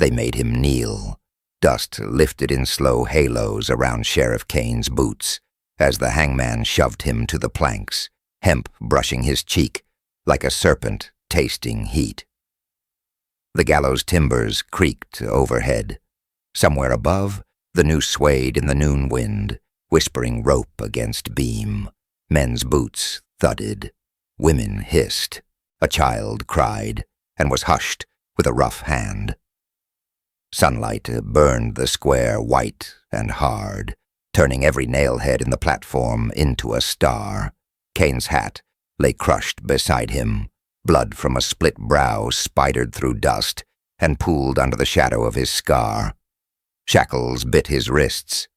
They made him kneel. Dust lifted in slow halos around Sheriff Kane's boots as the hangman shoved him to the planks, hemp brushing his cheek like a serpent tasting heat. The gallows timbers creaked overhead. Somewhere above, the noose swayed in the noon wind, whispering rope against beam. Men's boots thudded. Women hissed. A child cried and was hushed with a rough hand. Sunlight burned the square white and hard, turning every nailhead in the platform into a star. Kane's hat lay crushed beside him. Blood from a split brow spidered through dust and pooled under the shadow of his scar. Shackles bit his wrists.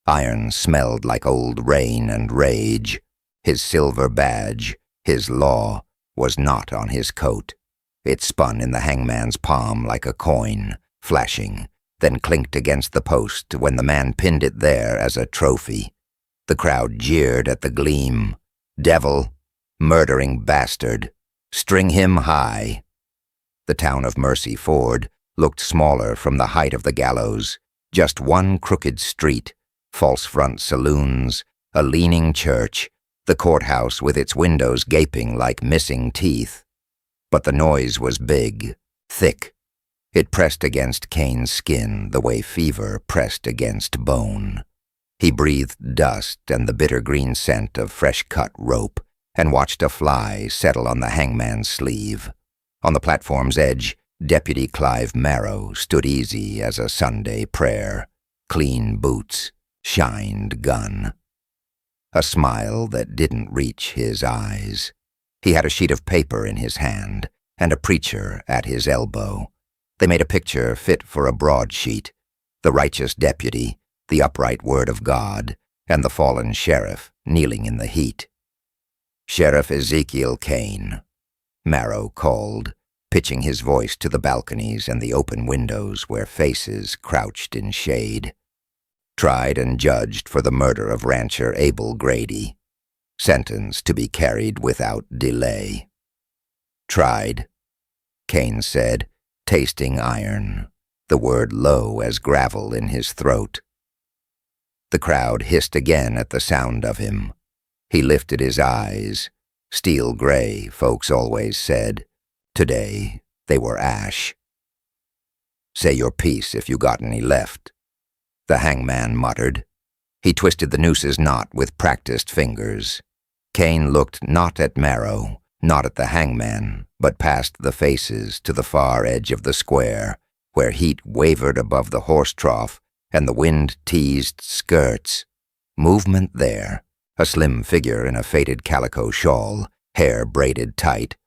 Iron smelled like old rain and rage. His silver badge, his law, was not on his coat. It spun in the hangman's palm like a coin, flashing, then clinked against the post when the man pinned it there as a trophy. The crowd jeered at the gleam. Devil, murdering bastard, string him high. The town of Mercy Ford looked smaller from the height of the gallows. Just one crooked street, false front saloons, a leaning church, the courthouse with its windows gaping like missing teeth. But the noise was big, thick. It pressed against Kane's skin the way fever pressed against bone. He breathed dust and the bitter green scent of fresh-cut rope and watched a fly settle on the hangman's sleeve. On the platform's edge, Deputy Clive Marrow stood easy as a Sunday prayer. Clean boots, shined gun. A smile that didn't reach his eyes. He had a sheet of paper in his hand and a preacher at his elbow. They made a picture fit for a broadsheet. The righteous deputy, the upright word of God, and the fallen sheriff kneeling in the heat. "Sheriff Ezekiel Kane," Marrow called, pitching his voice to the balconies and the open windows where faces crouched in shade. Tried and judged for the murder of rancher Abel Grady. Sentenced to be carried without delay. "Tried," Kane said, tasting iron, the word low as gravel in his throat. The crowd hissed again at the sound of him. He lifted his eyes. Steel gray, folks always said. Today, they were ash. "Say your piece if you got any left," the hangman muttered. He twisted the nooses knot with practiced fingers. Kane looked not at Marrow, not at the hangman, but past the faces to the far edge of the square, where heat wavered above the horse trough and the wind teased skirts. Movement there, a slim figure in a faded calico shawl, hair braided tight,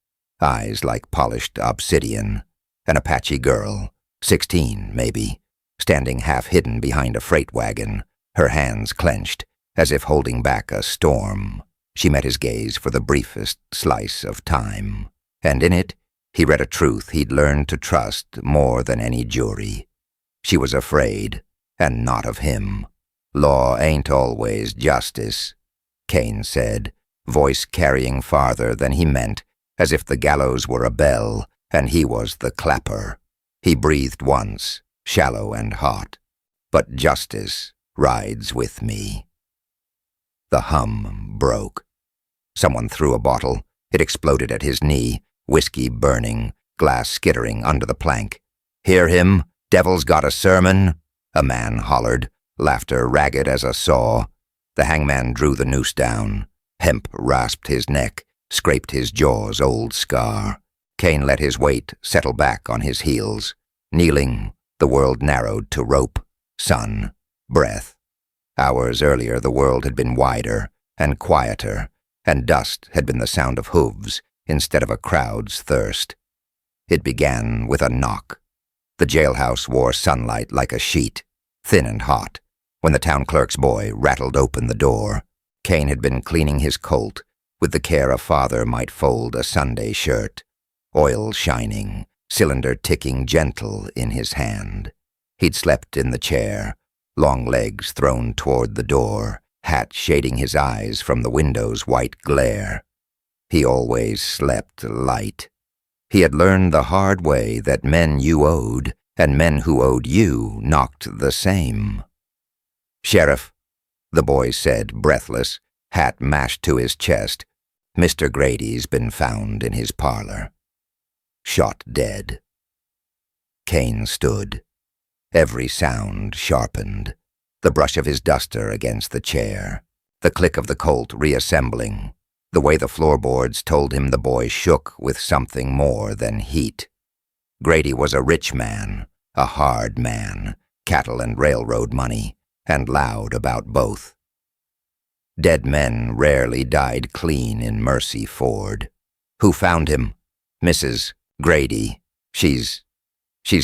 eyes like polished obsidian, an Apache girl, 16 maybe, standing half-hidden behind a freight wagon, her hands clenched, as if holding back a storm. She met his gaze for the briefest slice of time, and in it he read a truth he'd learned to trust more than any jury. She was afraid, and not of him. "Law ain't always justice," Kane said, voice carrying farther than he meant, as if the gallows were a bell and he was the clapper. He breathed once, shallow and hot. "But justice rides with me." The hum broke. Someone threw a bottle. It exploded at his knee, whiskey burning, glass skittering under the plank. "Hear him? Devil's got a sermon?" a man hollered, laughter ragged as a saw. The hangman drew the noose down. Hemp rasped his neck, scraped his jaw's old scar. Kane let his weight settle back on his heels. Kneeling, the world narrowed to rope, sun, breath. Hours earlier the world had been wider and quieter, and dust had been the sound of hooves instead of a crowd's thirst. It began with a knock. The jailhouse wore sunlight like a sheet, thin and hot, when the town clerk's boy rattled open the door. Kane had been cleaning his colt with the care a father might fold a Sunday shirt, oil shining, cylinder ticking gentle in his hand. He'd slept in the chair, long legs thrown toward the door, hat shading his eyes from the window's white glare. He always slept light. He had learned the hard way that men you owed and men who owed you knocked the same. "Sheriff," the boy said, breathless, hat mashed to his chest, "Mr. Grady's been found in his parlor. Shot dead." Kane stood. Every sound sharpened. The brush of his duster against the chair, the click of the Colt reassembling, the way the floorboards told him the boy shook with something more than heat. Grady was a rich man, a hard man, cattle and railroad money, and loud about both. Dead men rarely died clean in Mercy Ford. "Who found him?" "Mrs. Grady. She's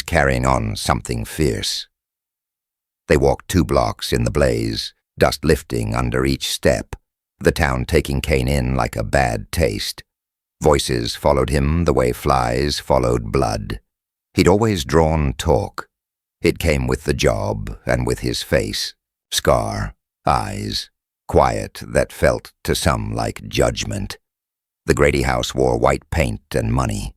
carrying on something fierce." They walked 2 blocks in the blaze, dust lifting under each step, the town taking Kane in like a bad taste. Voices followed him the way flies followed blood. He'd always drawn talk. It came with the job and with his face, scar, eyes, quiet that felt to some like judgment. The Grady house wore white paint and money.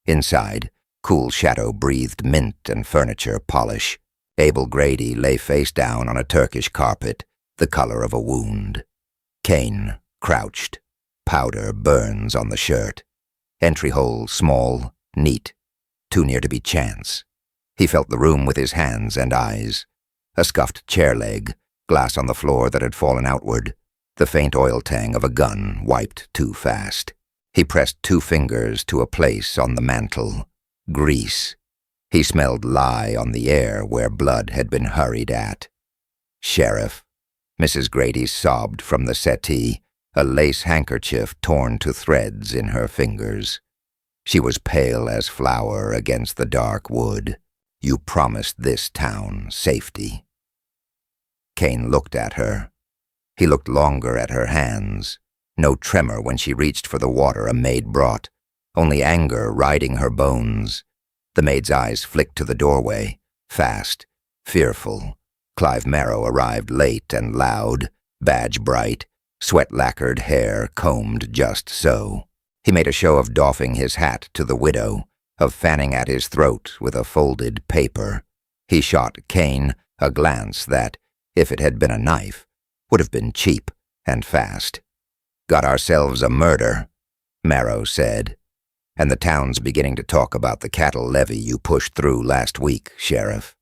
Inside, cool shadow breathed mint and furniture polish. Abel Grady lay face down on a Turkish carpet, the color of a wound. Kane crouched. Powder burns on the shirt. Entry hole small, neat, too near to be chance. He felt the room with his hands and eyes. A scuffed chair leg, glass on the floor that had fallen outward, the faint oil tang of a gun wiped too fast. He pressed 2 fingers to a place on the mantel. Grease. He smelled lye on the air where blood had been hurried at. "Sheriff." Mrs. Grady sobbed from the settee, a lace handkerchief torn to threads in her fingers. She was pale as flour against the dark wood. "You promised this town safety." Kane looked at her. He looked longer at her hands. No tremor when she reached for the water a maid brought, only anger riding her bones. The maid's eyes flicked to the doorway, fast, fearful. Clive Marrow arrived late and loud, badge bright, sweat-lacquered hair combed just so. He made a show of doffing his hat to the widow, of fanning at his throat with a folded paper. He shot Kane a glance that, if it had been a knife, would have been cheap and fast. "Got ourselves a murder," Marrow said. "And the town's beginning to talk about the cattle levy you pushed through last week, Sheriff.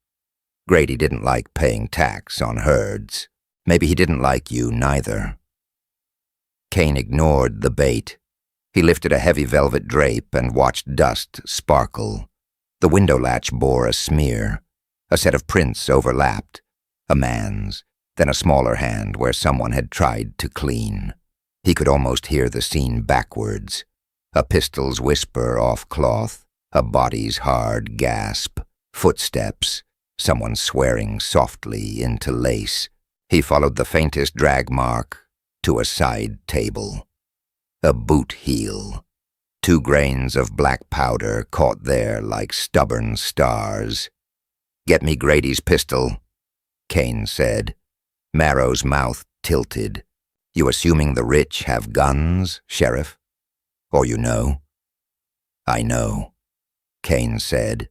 Grady didn't like paying tax on herds. Maybe he didn't like you neither." Kane ignored the bait. He lifted a heavy velvet drape and watched dust sparkle. The window latch bore a smear. A set of prints overlapped. A man's, then a smaller hand where someone had tried to clean. He could almost hear the scene backwards. A pistol's whisper off cloth, a body's hard gasp, footsteps, someone swearing softly into lace. He followed the faintest drag mark to a side table. A boot heel. 2 grains of black powder caught there like stubborn stars. "Get me Grady's pistol," Kane said. Marrow's mouth tilted. "You assuming the rich have guns, Sheriff? Or you know?" "I know," Kane said.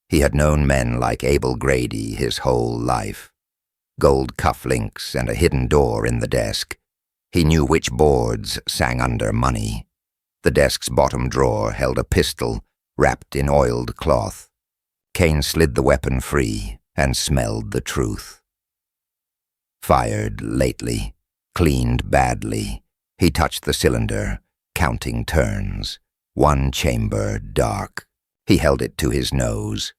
He had known men like Abel Grady his whole life. Gold cufflinks and a hidden door in the desk. He knew which boards sang under money. The desk's bottom drawer held a pistol wrapped in oiled cloth. Kane slid the weapon free and smelled the truth. Fired lately, cleaned badly. He touched the cylinder, counting turns. 1 chamber dark. He held it to his nose.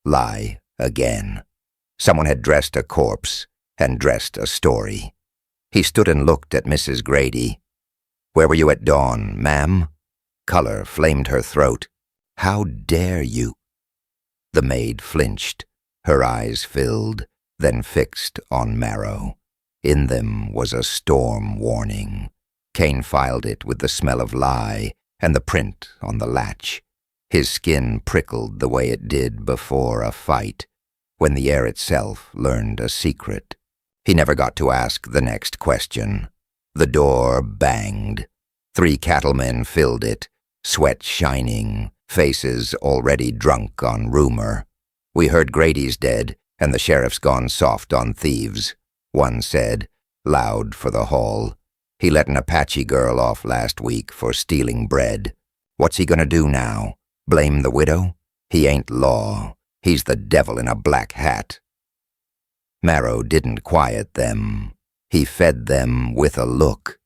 Lie again. Someone had dressed a corpse and dressed a story. He stood and looked at Mrs. Grady. "Where were you at dawn, ma'am?" Color flamed her throat. "How dare you?" The maid flinched. Her eyes filled, then fixed on Marrow. In them was a storm warning. Kane filed it with the smell of lye and the print on the latch. His skin prickled the way it did before a fight, when the air itself learned a secret. He never got to ask the next question. The door banged. 3 cattlemen filled it, sweat shining, faces already drunk on rumor. "We heard Grady's dead, and the sheriff's gone soft on thieves," one said, loud for the hall. "He let an Apache girl off last week for stealing bread. What's he gonna do now? Blame the widow? He ain't law. He's the devil in a black hat." Marrow didn't quiet them. He fed them with a look.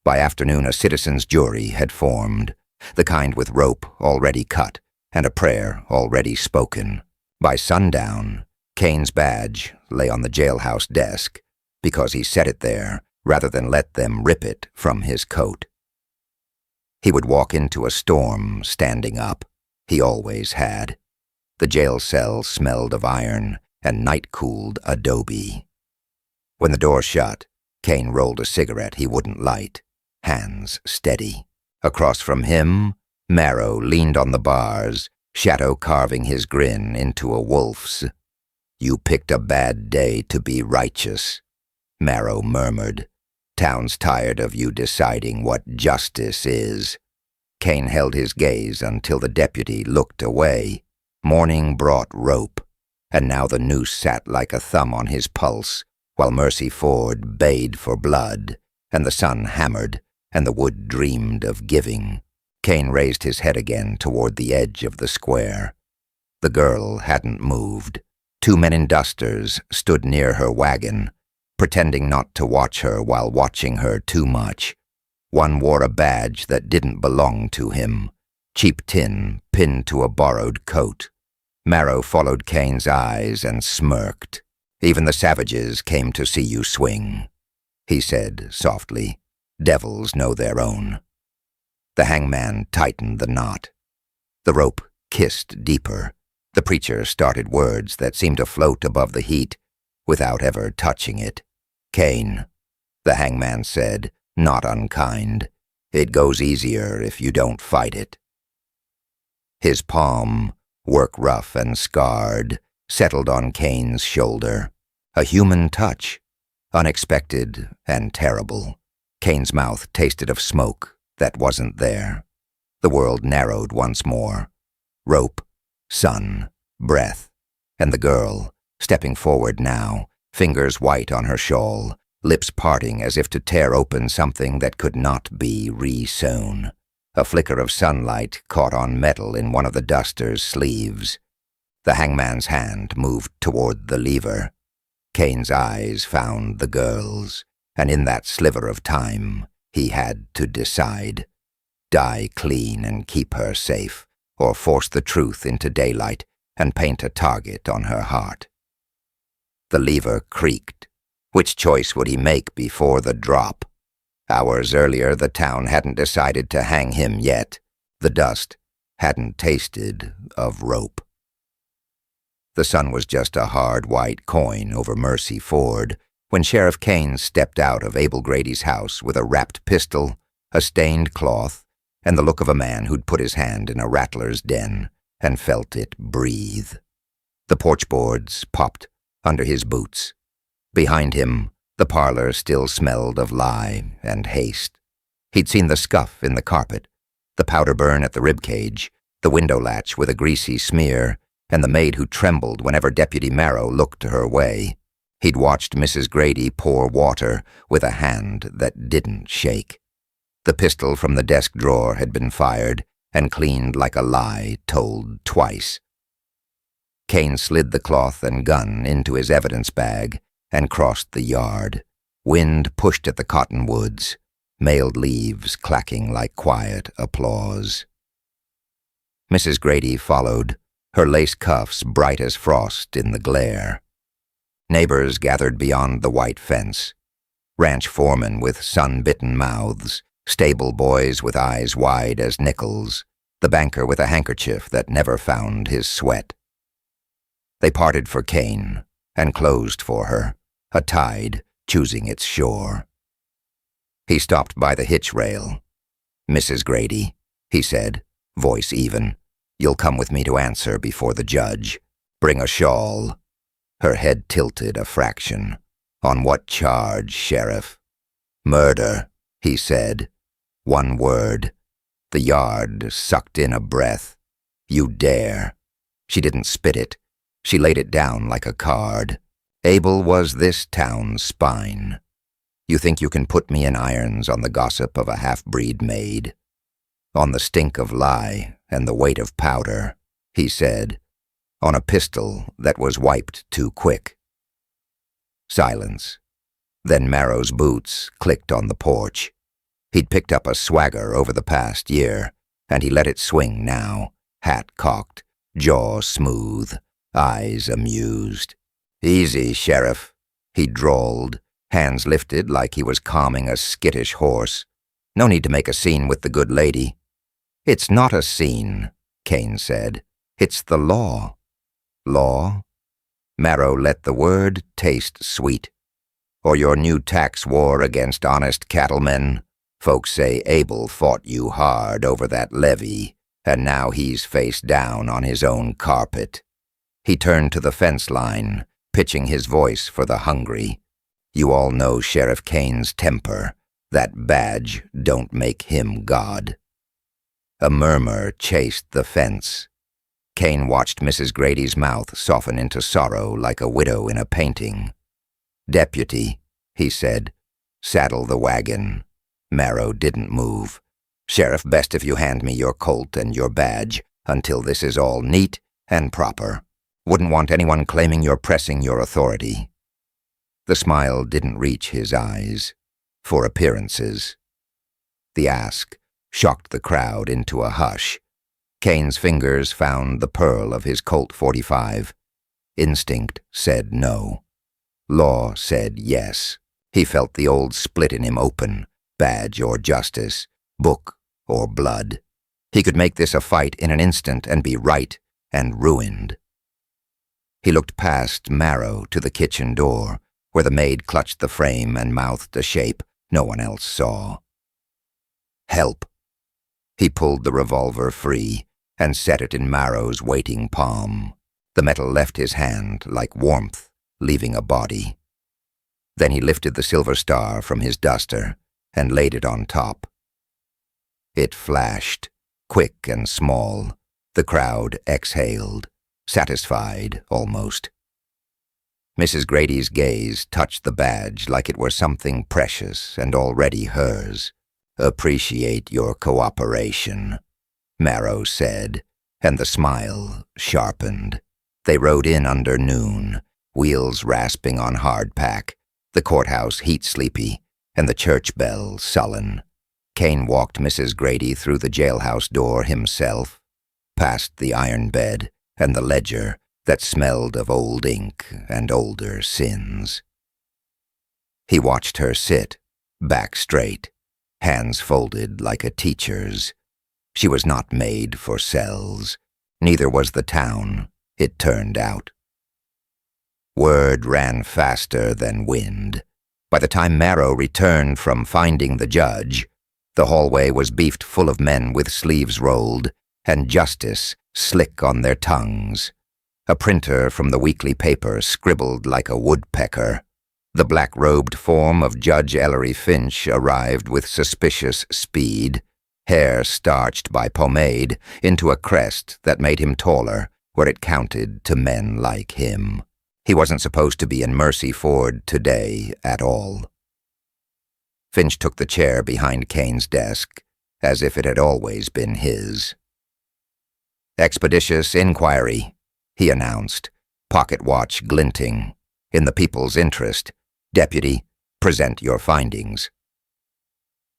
By afternoon, a citizens' jury had formed, the kind with rope already cut and a prayer already spoken. By sundown, Kane's badge lay on the jailhouse desk because he set it there rather than let them rip it from his coat. He would walk into a storm standing up. He always had. The jail cell smelled of iron and night-cooled adobe. When the door shut, Kane rolled a cigarette he wouldn't light, hands steady. Across from him, Marrow leaned on the bars, shadow carving his grin into a wolf's. "You picked a bad day to be righteous," Marrow murmured. "Town's tired of you deciding what justice is." Kane held his gaze until the deputy looked away. Morning brought rope, and now the noose sat like a thumb on his pulse, while Mercy Ford bayed for blood, and the sun hammered, and the wood dreamed of giving. Kane raised his head again toward the edge of the square. The girl hadn't moved. Two men in dusters stood near her wagon, pretending not to watch her while watching her too much. One wore a badge that didn't belong to him, cheap tin pinned to a borrowed coat. Marrow followed Kane's eyes and smirked. "Even the savages came to see you swing," he said softly. "Devils know their own." The hangman tightened the knot. The rope kissed deeper. The preacher started words that seemed to float above the heat without ever touching it. "Kane," the hangman said, not unkind, "it goes easier if you don't fight it." His palm, work rough and scarred, settled on Kane's shoulder. A human touch, unexpected and terrible. Kane's mouth tasted of smoke that wasn't there. The world narrowed once more. Rope, sun, breath, and the girl, stepping forward now, fingers white on her shawl, lips parting as if to tear open something that could not be re-sewn. A flicker of sunlight caught on metal in one of the duster's sleeves. The hangman's hand moved toward the lever. Kane's eyes found the girl's, and in that sliver of time, he had to decide. Die clean and keep her safe, or force the truth into daylight and paint a target on her heart. The lever creaked. Which choice would he make before the drop? Hours earlier, the town hadn't decided to hang him yet. The dust hadn't tasted of rope. The sun was just a hard white coin over Mercy Ford when Sheriff Kane stepped out of Abel Grady's house with a wrapped pistol, a stained cloth, and the look of a man who'd put his hand in a rattler's den and felt it breathe. The porch boards popped under his boots. Behind him, the parlor still smelled of lye and haste. He'd seen the scuff in the carpet, the powder burn at the ribcage, the window latch with a greasy smear, and the maid who trembled whenever Deputy Marrow looked her way. He'd watched Mrs. Grady pour water with a hand that didn't shake. The pistol from the desk drawer had been fired and cleaned like a lie told twice. Kane slid the cloth and gun into his evidence bag and crossed the yard. Wind pushed at the cottonwoods, mailed leaves clacking like quiet applause. Mrs. Grady followed, her lace cuffs bright as frost in the glare. Neighbors gathered beyond the white fence. Ranch foremen with sun-bitten mouths, stable boys with eyes wide as nickels, the banker with a handkerchief that never found his sweat. They parted for Kane and closed for her, a tide choosing its shore. He stopped by the hitch rail. "Mrs. Grady," he said, voice even, "you'll come with me to answer before the judge. Bring a shawl." Her head tilted a fraction. "On what charge, Sheriff?" "Murder," he said. One word. The yard sucked in a breath. You dare." She didn't spit it. She laid it down like a card. Abel was this town's spine. "You think you can put me in irons on the gossip of a half-breed maid? On the stink of lie and the weight of powder," he said, "on a pistol that was wiped too quick." Silence. Then Marrow's boots clicked on the porch. He'd picked up a swagger over the past year, and he let it swing now, hat cocked, jaw smooth, eyes amused. "Easy, Sheriff," he drawled, hands lifted like he was calming a skittish horse. "No need to make a scene with the good lady." "It's not a scene," Kane said. "It's the law." "Law?" Marrow let the word taste sweet. "Or your new tax war against honest cattlemen? Folks say Abel fought you hard over that levy, and now he's face down on his own carpet." He turned to the fence line, pitching his voice for the hungry. "You all know Sheriff Kane's temper. That badge don't make him God." A murmur chased the fence. Kane watched Mrs. Grady's mouth soften into sorrow like a widow in a painting. "Deputy," he said, "saddle the wagon." Marrow didn't move. "Sheriff, best if you hand me your colt and your badge until this is all neat and proper. Wouldn't want anyone claiming you're pressing your authority." The smile didn't reach his eyes. For appearances. The ask shocked the crowd into a hush. Kane's fingers found the pearl of his Colt .45. Instinct said no. Law said yes. He felt the old split in him open, badge or justice, book or blood. He could make this a fight in an instant and be right and ruined. He looked past Marrow to the kitchen door, where the maid clutched the frame and mouthed a shape no one else saw. "Help." He pulled the revolver free and set it in Marrow's waiting palm. The metal left his hand like warmth, leaving a body. Then he lifted the silver star from his duster and laid it on top. It flashed, quick and small. The crowd exhaled, satisfied almost. Mrs. Grady's gaze touched the badge like it were something precious and already hers. "Appreciate your cooperation," Marrow said, and the smile sharpened. They rode in under noon, wheels rasping on hardpack, the courthouse heat-sleepy, and the church bell sullen. Kane walked Mrs. Grady through the jailhouse door himself, past the iron bed and the ledger that smelled of old ink and older sins. He watched her sit, back straight, hands folded like a teacher's. She was not made for cells. Neither was the town, it turned out. Word ran faster than wind. By the time Marrow returned from finding the judge, the hallway was beefed full of men with sleeves rolled and justice slick on their tongues. A printer from the weekly paper scribbled like a woodpecker. The black-robed form of Judge Ellery Finch arrived with suspicious speed, hair starched by pomade into a crest that made him taller where it counted to men like him. He wasn't supposed to be in Mercy Ford today at all. Finch took the chair behind Kane's desk, as if it had always been his. "Expeditious inquiry," he announced, pocket watch glinting. "In the people's interest. Deputy, present your findings."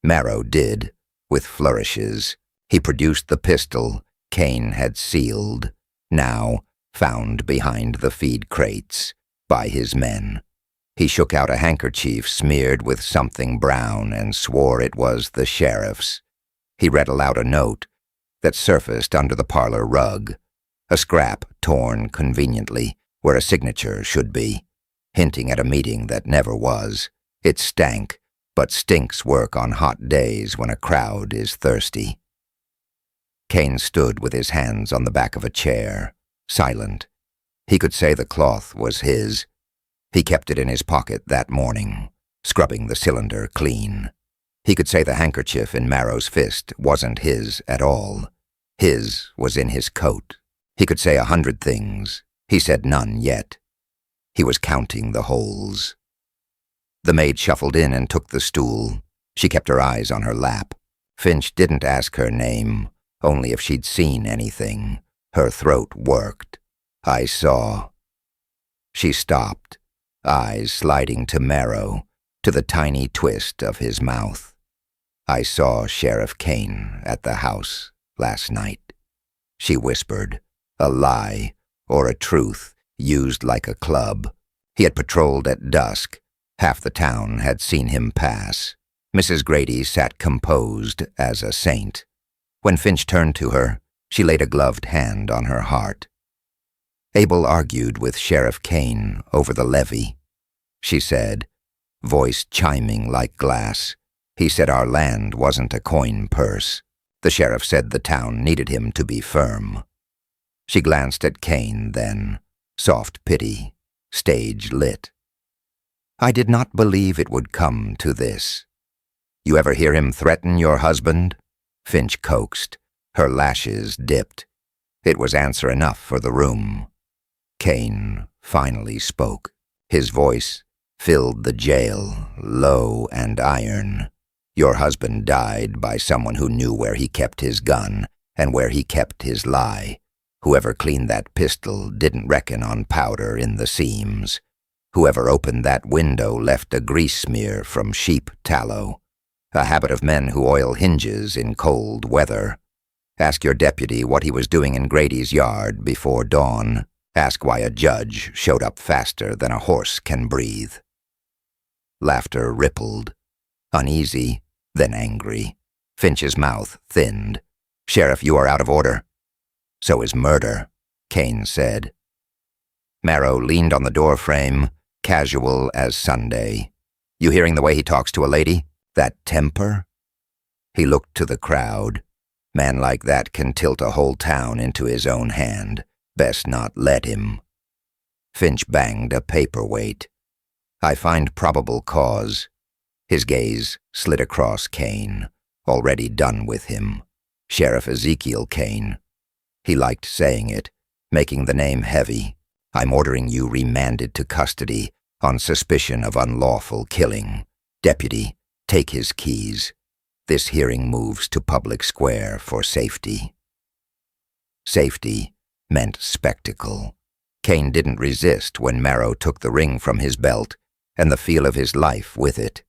Marrow did, with flourishes. He produced the pistol Kane had sealed, now found behind the feed crates by his men. He shook out a handkerchief smeared with something brown and swore it was the sheriff's. He read aloud a note that surfaced under the parlor rug, a scrap torn conveniently where a signature should be, hinting at a meeting that never was. It stank, but stinks work on hot days when a crowd is thirsty. Kane stood with his hands on the back of a chair, silent. He could say the cloth was his. He kept it in his pocket that morning, scrubbing the cylinder clean. He could say the handkerchief in Marrow's fist wasn't his at all. His was in his coat. He could say 100 things. He said none yet. He was counting the holes. The maid shuffled in and took the stool. She kept her eyes on her lap. Finch didn't ask her name, only if she'd seen anything. Her throat worked. I saw. She stopped, eyes sliding to marrow, to the tiny twist of his mouth. I saw Sheriff Kane at the house last night. She whispered, a lie or a truth used like a club. He had patrolled at dusk. Half the town had seen him pass. Mrs. Grady sat composed as a saint. When Finch turned to her, she laid a gloved hand on her heart. Abel argued with Sheriff Kane over the levy, she said, voice chiming like glass. He said our land wasn't a coin purse. The sheriff said the town needed him to be firm. She glanced at Kane then, soft pity, stage lit. I did not believe it would come to this. You ever hear him threaten your husband? Finch coaxed. Her lashes dipped. It was answer enough for the room. Kane finally spoke. His voice filled the jail, low and iron. Your husband died by someone who knew where he kept his gun and where he kept his lie. Whoever cleaned that pistol didn't reckon on powder in the seams. Whoever opened that window left a grease smear from sheep tallow. A habit of men who oil hinges in cold weather. Ask your deputy what he was doing in Grady's yard before dawn. Ask why a judge showed up faster than a horse can breathe. Laughter rippled. Uneasy, then angry. Finch's mouth thinned. Sheriff, you are out of order. So is murder, Kane said. Marrow leaned on the doorframe, casual as Sunday. You hearing the way he talks to a lady? That temper? He looked to the crowd. Man like that can tilt a whole town into his own hand. Best not let him. Finch banged a paperweight. I find probable cause. His gaze slid across Kane, already done with him. Sheriff Ezekiel Kane. He liked saying it, making the name heavy. I'm ordering you remanded to custody on suspicion of unlawful killing. Deputy, take his keys. This hearing moves to public square for safety. Safety meant spectacle. Kane didn't resist when Marrow took the ring from his belt and the feel of his life with it.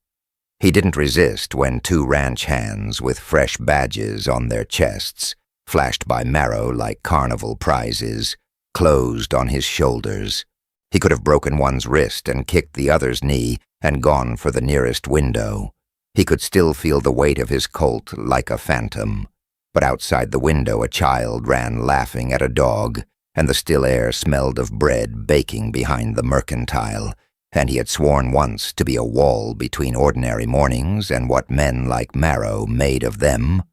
He didn't resist when two ranch hands with fresh badges on their chests, flashed by Marrow like carnival prizes, closed on his shoulders. He could have broken one's wrist and kicked the other's knee and gone for the nearest window. He could still feel the weight of his Colt like a phantom. But outside the window a child ran laughing at a dog, and the still air smelled of bread baking behind the mercantile, and he had sworn once to be a wall between ordinary mornings and what men like Marrow made of them.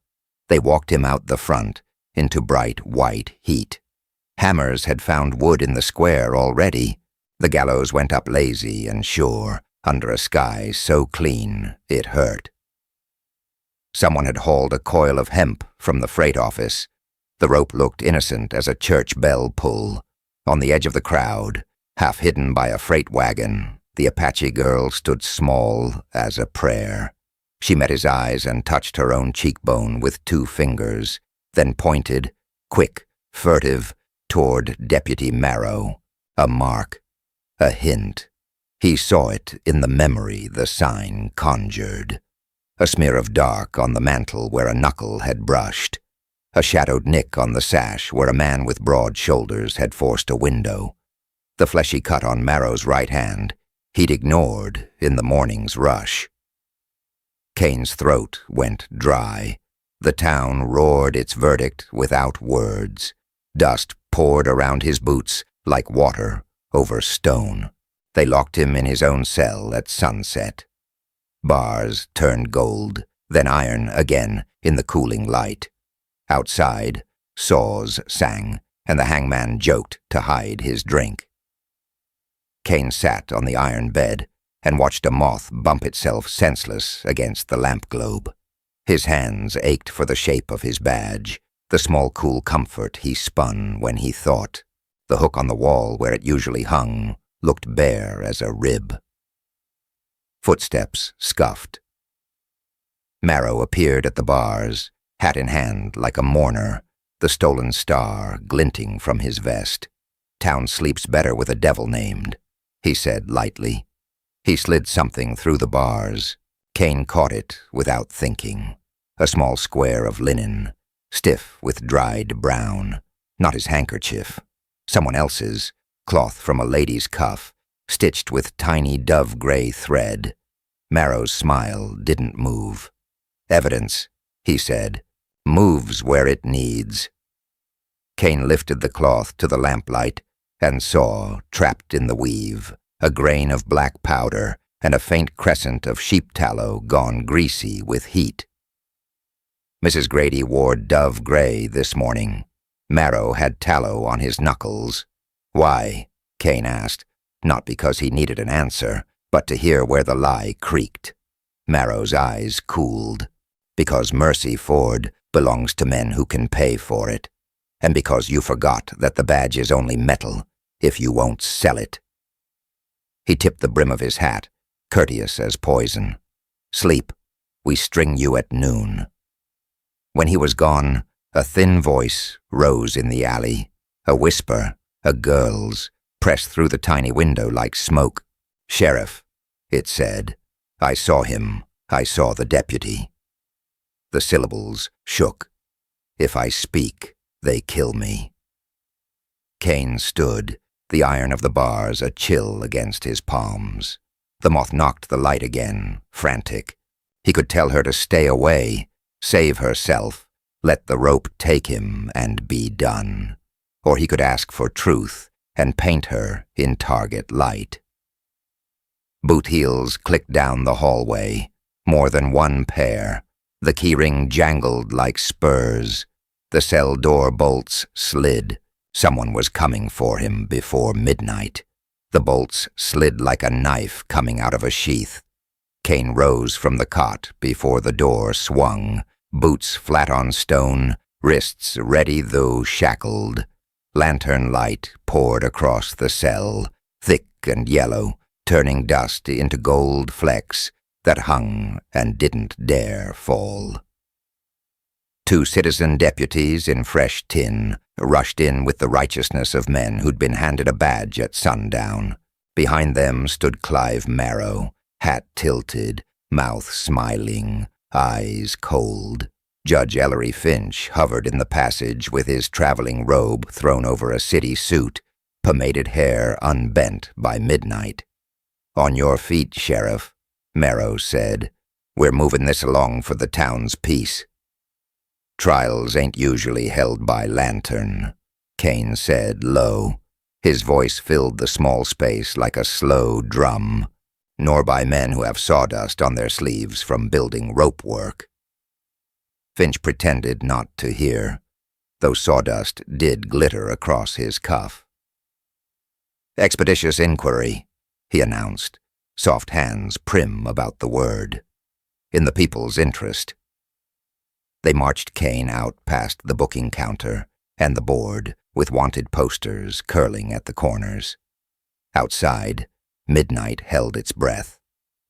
They walked him out the front, into bright white heat. Hammers had found wood in the square already. The gallows went up lazy and sure, under a sky so clean it hurt. Someone had hauled a coil of hemp from the freight office. The rope looked innocent as a church bell pull. On the edge of the crowd, half hidden by a freight wagon, the Apache girl stood small as a prayer. She met his eyes and touched her own cheekbone with 2 fingers, then pointed, quick, furtive, toward Deputy Marrow. A mark, a hint. He saw it in the memory the sign conjured. A smear of dark on the mantel where a knuckle had brushed. A shadowed nick on the sash where a man with broad shoulders had forced a window. The fleshy cut on Marrow's right hand he'd ignored in the morning's rush. Kane's throat went dry. The town roared its verdict without words. Dust poured around his boots like water over stone. They locked him in his own cell at sunset. Bars turned gold, then iron again in the cooling light. Outside, saws sang, and the hangman joked to hide his drink. Kane sat on the iron bed and watched a moth bump itself senseless against the lamp globe. His hands ached for the shape of his badge, The small cool comfort he spun when he thought. The hook on the wall where it usually hung looked bare as a rib. Footsteps scuffed. Marrow appeared at the bars, hat in hand like a mourner, the stolen star glinting from his vest. "Town sleeps better with a devil named," he said lightly. He slid something through the bars. Kane caught it without thinking. A small square of linen, stiff with dried brown. Not his handkerchief. Someone else's, cloth from a lady's cuff, stitched with tiny dove-gray thread. Marrow's smile didn't move. "Evidence," he said, "moves where it needs." Kane lifted the cloth to the lamplight and saw, trapped in the weave, a grain of black powder and a faint crescent of sheep tallow gone greasy with heat. Mrs. Grady wore dove gray this morning. Marrow had tallow on his knuckles. Why? Kane asked, not because he needed an answer, but to hear where the lie creaked. Marrow's eyes cooled. Because Mercy Ford belongs to men who can pay for it, and because you forgot that the badge is only metal if you won't sell it. He tipped the brim of his hat, courteous as poison. "Sleep. We string you at noon." When he was gone, a thin voice rose in the alley, a whisper, a girl's, pressed through the tiny window like smoke. "Sheriff," it said. "I saw him. I saw the deputy." The syllables shook. "If I speak, they kill me." Kane stood, the iron of the bars a chill against his palms. The moth knocked the light again, frantic. He could tell her to stay away, save herself, let the rope take him and be done. Or he could ask for truth and paint her in target light. Boot heels clicked down the hallway, more than one pair. The keyring jangled like spurs. The cell door bolts slid. Someone was coming for him before midnight. The bolts slid like a knife coming out of a sheath. Kane rose from the cot before the door swung, boots flat on stone, wrists ready though shackled. Lantern light poured across the cell, thick and yellow, turning dust into gold flecks that hung and didn't dare fall. 2 citizen deputies in fresh tin rushed in with the righteousness of men who'd been handed a badge at sundown. Behind them stood Clive Marrow, hat tilted, mouth smiling, eyes cold. Judge Ellery Finch hovered in the passage with his traveling robe thrown over a city suit, pomaded hair unbent by midnight. "On your feet, Sheriff," Marrow said. "We're moving this along for the town's peace." "Trials ain't usually held by lantern," Kane said low. His voice filled the small space like a slow drum. "Nor by men who have sawdust on their sleeves from building rope work." Finch pretended not to hear, though sawdust did glitter across his cuff. "Expeditious inquiry," he announced, soft hands prim about the word. "In the people's interest." They marched Kane out past the booking counter and the board with wanted posters curling at the corners. Outside, midnight held its breath.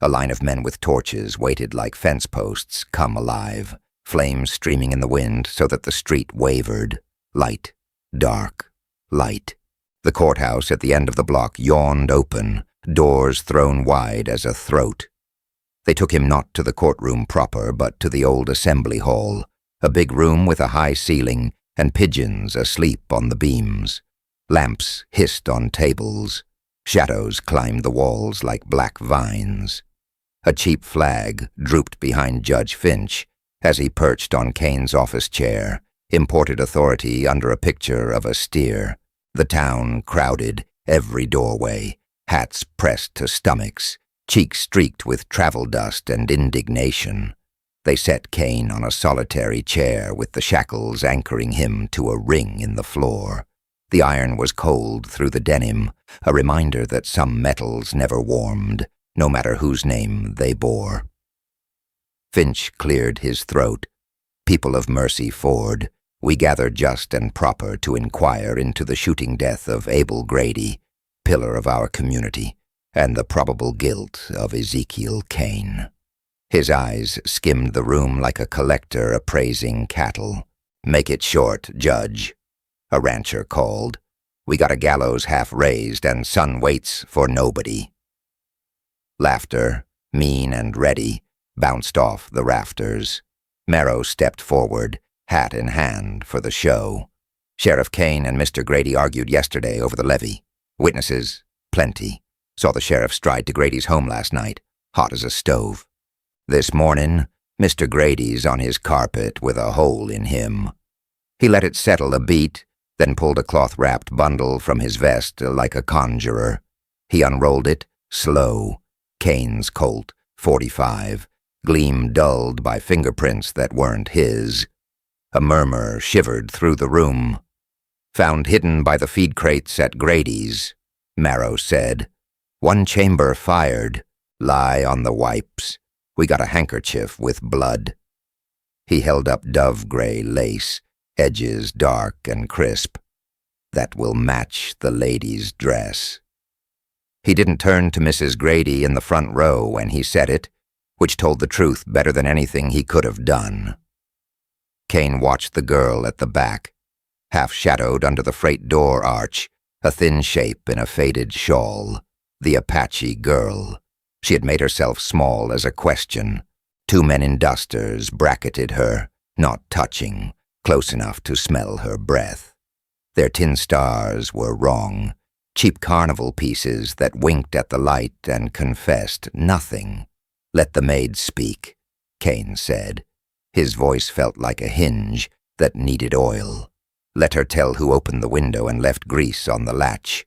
A line of men with torches waited like fence posts come alive, flames streaming in the wind so that the street wavered. Light, dark, light. The courthouse at the end of the block yawned open, doors thrown wide as a throat. They took him not to the courtroom proper, but to the old assembly hall, a big room with a high ceiling and pigeons asleep on the beams. Lamps hissed on tables. Shadows climbed the walls like black vines. A cheap flag drooped behind Judge Finch as he perched on Kane's office chair, imported authority under a picture of a steer. The town crowded, every doorway, hats pressed to stomachs, cheeks streaked with travel dust and indignation. They set Kane on a solitary chair with the shackles anchoring him to a ring in the floor. The iron was cold through the denim, a reminder that some metals never warmed, no matter whose name they bore. Finch cleared his throat. "People of Mercy Ford, We gather just and proper to inquire into the shooting death of Abel Grady, pillar of our community, and the probable guilt of Ezekiel Kane. His eyes skimmed the room like a collector appraising cattle. "Make it short, Judge," a rancher called. "We got a gallows half raised, and son waits for nobody." Laughter, mean and ready, bounced off the rafters. Marrow stepped forward, hat in hand, for the show. Sheriff Kane and Mr. Grady argued yesterday over the levy. Witnesses, plenty. Saw the sheriff stride to Grady's home last night, hot as a stove. This morning, Mr. Grady's on his carpet with a hole in him. He let it settle a beat, then pulled a cloth-wrapped bundle from his vest like a conjurer. He unrolled it, slow. Kane's Colt, .45, gleam dulled by fingerprints that weren't his. A murmur shivered through the room. "Found hidden by the feed crates at Grady's," Marrow said. "One chamber fired. Lie on the wipes. We got a handkerchief with blood." He held up dove-gray lace, edges dark and crisp. "That will match the lady's dress." He didn't turn to Mrs. Grady in the front row when he said it, which told the truth better than anything he could have done. Kane watched the girl at the back, half-shadowed under the freight door arch, a thin shape in a faded shawl. The Apache girl. She had made herself small as a question. Two men in dusters bracketed her, not touching, close enough to smell her breath. Their tin stars were wrong, cheap carnival pieces that winked at the light and confessed nothing. "Let the maid speak," Kane said. His voice felt like a hinge that needed oil. "Let her tell who opened the window and left grease on the latch."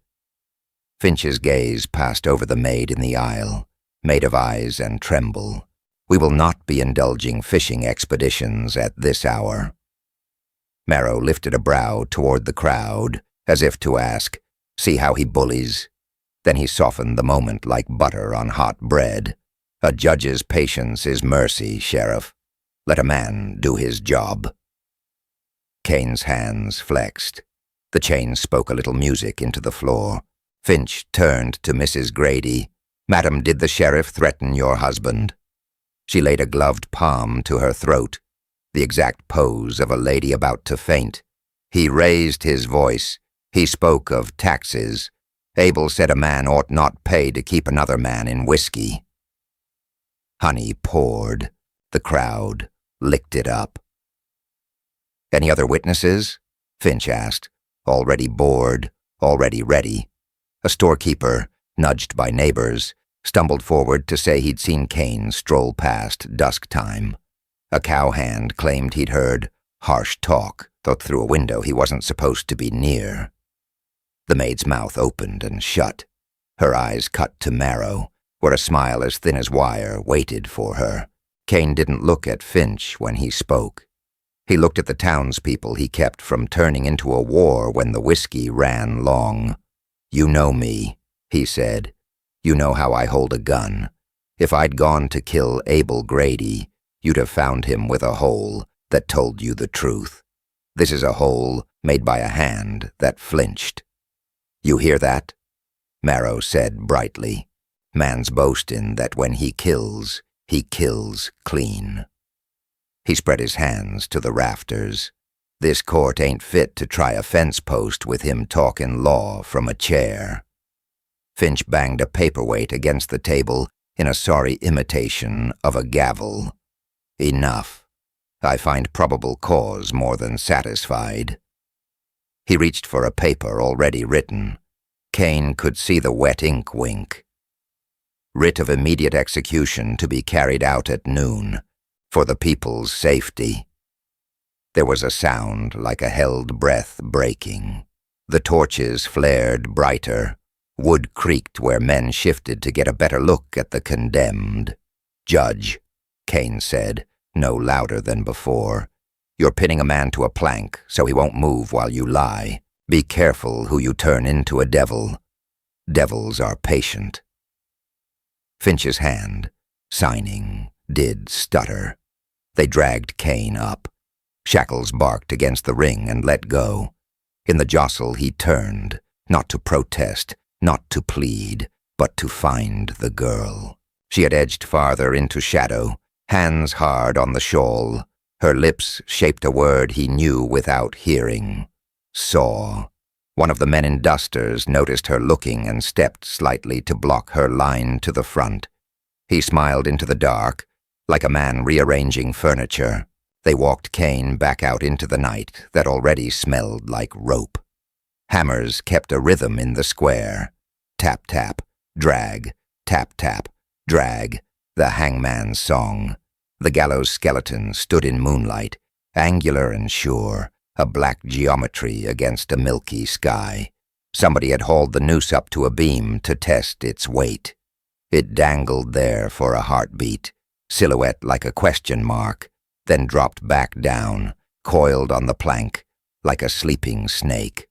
Finch's gaze passed over the maid in the aisle, made of eyes and tremble. "We will not be indulging fishing expeditions at this hour." Marrow lifted a brow toward the crowd, as if to ask, "See how he bullies?" Then he softened the moment like butter on hot bread. "A judge's patience is mercy, Sheriff. Let a man do his job." Kane's hands flexed. The chain spoke a little music into the floor. Finch turned to Mrs. Grady. "Madam, did the sheriff threaten your husband?" She laid a gloved palm to her throat, the exact pose of a lady about to faint. "He raised his voice. He spoke of taxes. Abel said a man ought not pay to keep another man in whiskey." Honey poured. The crowd licked it up. "Any other witnesses?" Finch asked, already bored, already ready. A storekeeper, nudged by neighbors, stumbled forward to say he'd seen Kane stroll past dusk time. A cowhand claimed he'd heard harsh talk, though through a window he wasn't supposed to be near. The maid's mouth opened and shut. Her eyes cut to Marrow, where a smile as thin as wire waited for her. Kane didn't look at Finch when he spoke. He looked at the townspeople he kept from turning into a war when the whiskey ran long. "You know me," he said. "You know how I hold a gun. If I'd gone to kill Abel Grady, you'd have found him with a hole that told you the truth. This is a hole made by a hand that flinched. You hear that?" Marrow said brightly. "Man's boasting that when he kills clean." He spread his hands to the rafters. "This court ain't fit to try a fence post with him talking law from a chair." Finch banged a paperweight against the table in a sorry imitation of a gavel. "Enough. I find probable cause more than satisfied." He reached for a paper already written. Kane could see the wet ink wink. "Writ of immediate execution to be carried out at noon, for the people's safety." There was a sound like a held breath breaking. The torches flared brighter. Wood creaked where men shifted to get a better look at the condemned. "Judge," Kane said, no louder than before, "you're pinning a man to a plank so he won't move while you lie. Be careful who you turn into a devil. Devils are patient." Finch's hand, signing, did stutter. They dragged Kane up. Shackles barked against the ring and let go. In the jostle he turned, not to protest, not to plead, but to find the girl. She had edged farther into shadow, hands hard on the shawl. Her lips shaped a word he knew without hearing. Saw. One of the men in dusters noticed her looking and stepped slightly to block her line to the front. He smiled into the dark, like a man rearranging furniture. They walked Kane back out into the night that already smelled like rope. Hammers kept a rhythm in the square. Tap, tap, drag, tap, tap, drag, the hangman's song. The gallows skeleton stood in moonlight, angular and sure, a black geometry against a milky sky. Somebody had hauled the noose up to a beam to test its weight. It dangled there for a heartbeat, silhouette like a question mark, then dropped back down, coiled on the plank, like a sleeping snake.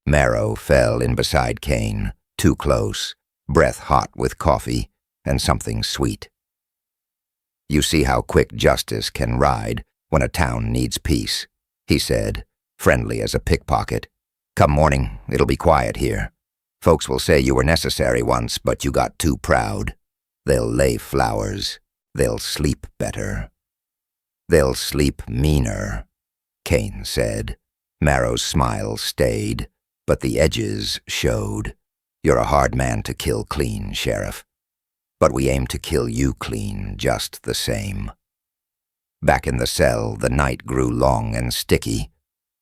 Marrow fell in beside Kane, too close, breath hot with coffee and something sweet. You see how quick justice can ride when a town needs peace, he said, friendly as a pickpocket. Come morning, it'll be quiet here. Folks will say you were necessary once, but you got too proud. They'll lay flowers. They'll sleep better. They'll sleep meaner, Kane said. Marrow's smile stayed, but the edges showed. You're a hard man to kill clean, Sheriff. But we aim to kill you clean just the same. Back in the cell, the night grew long and sticky.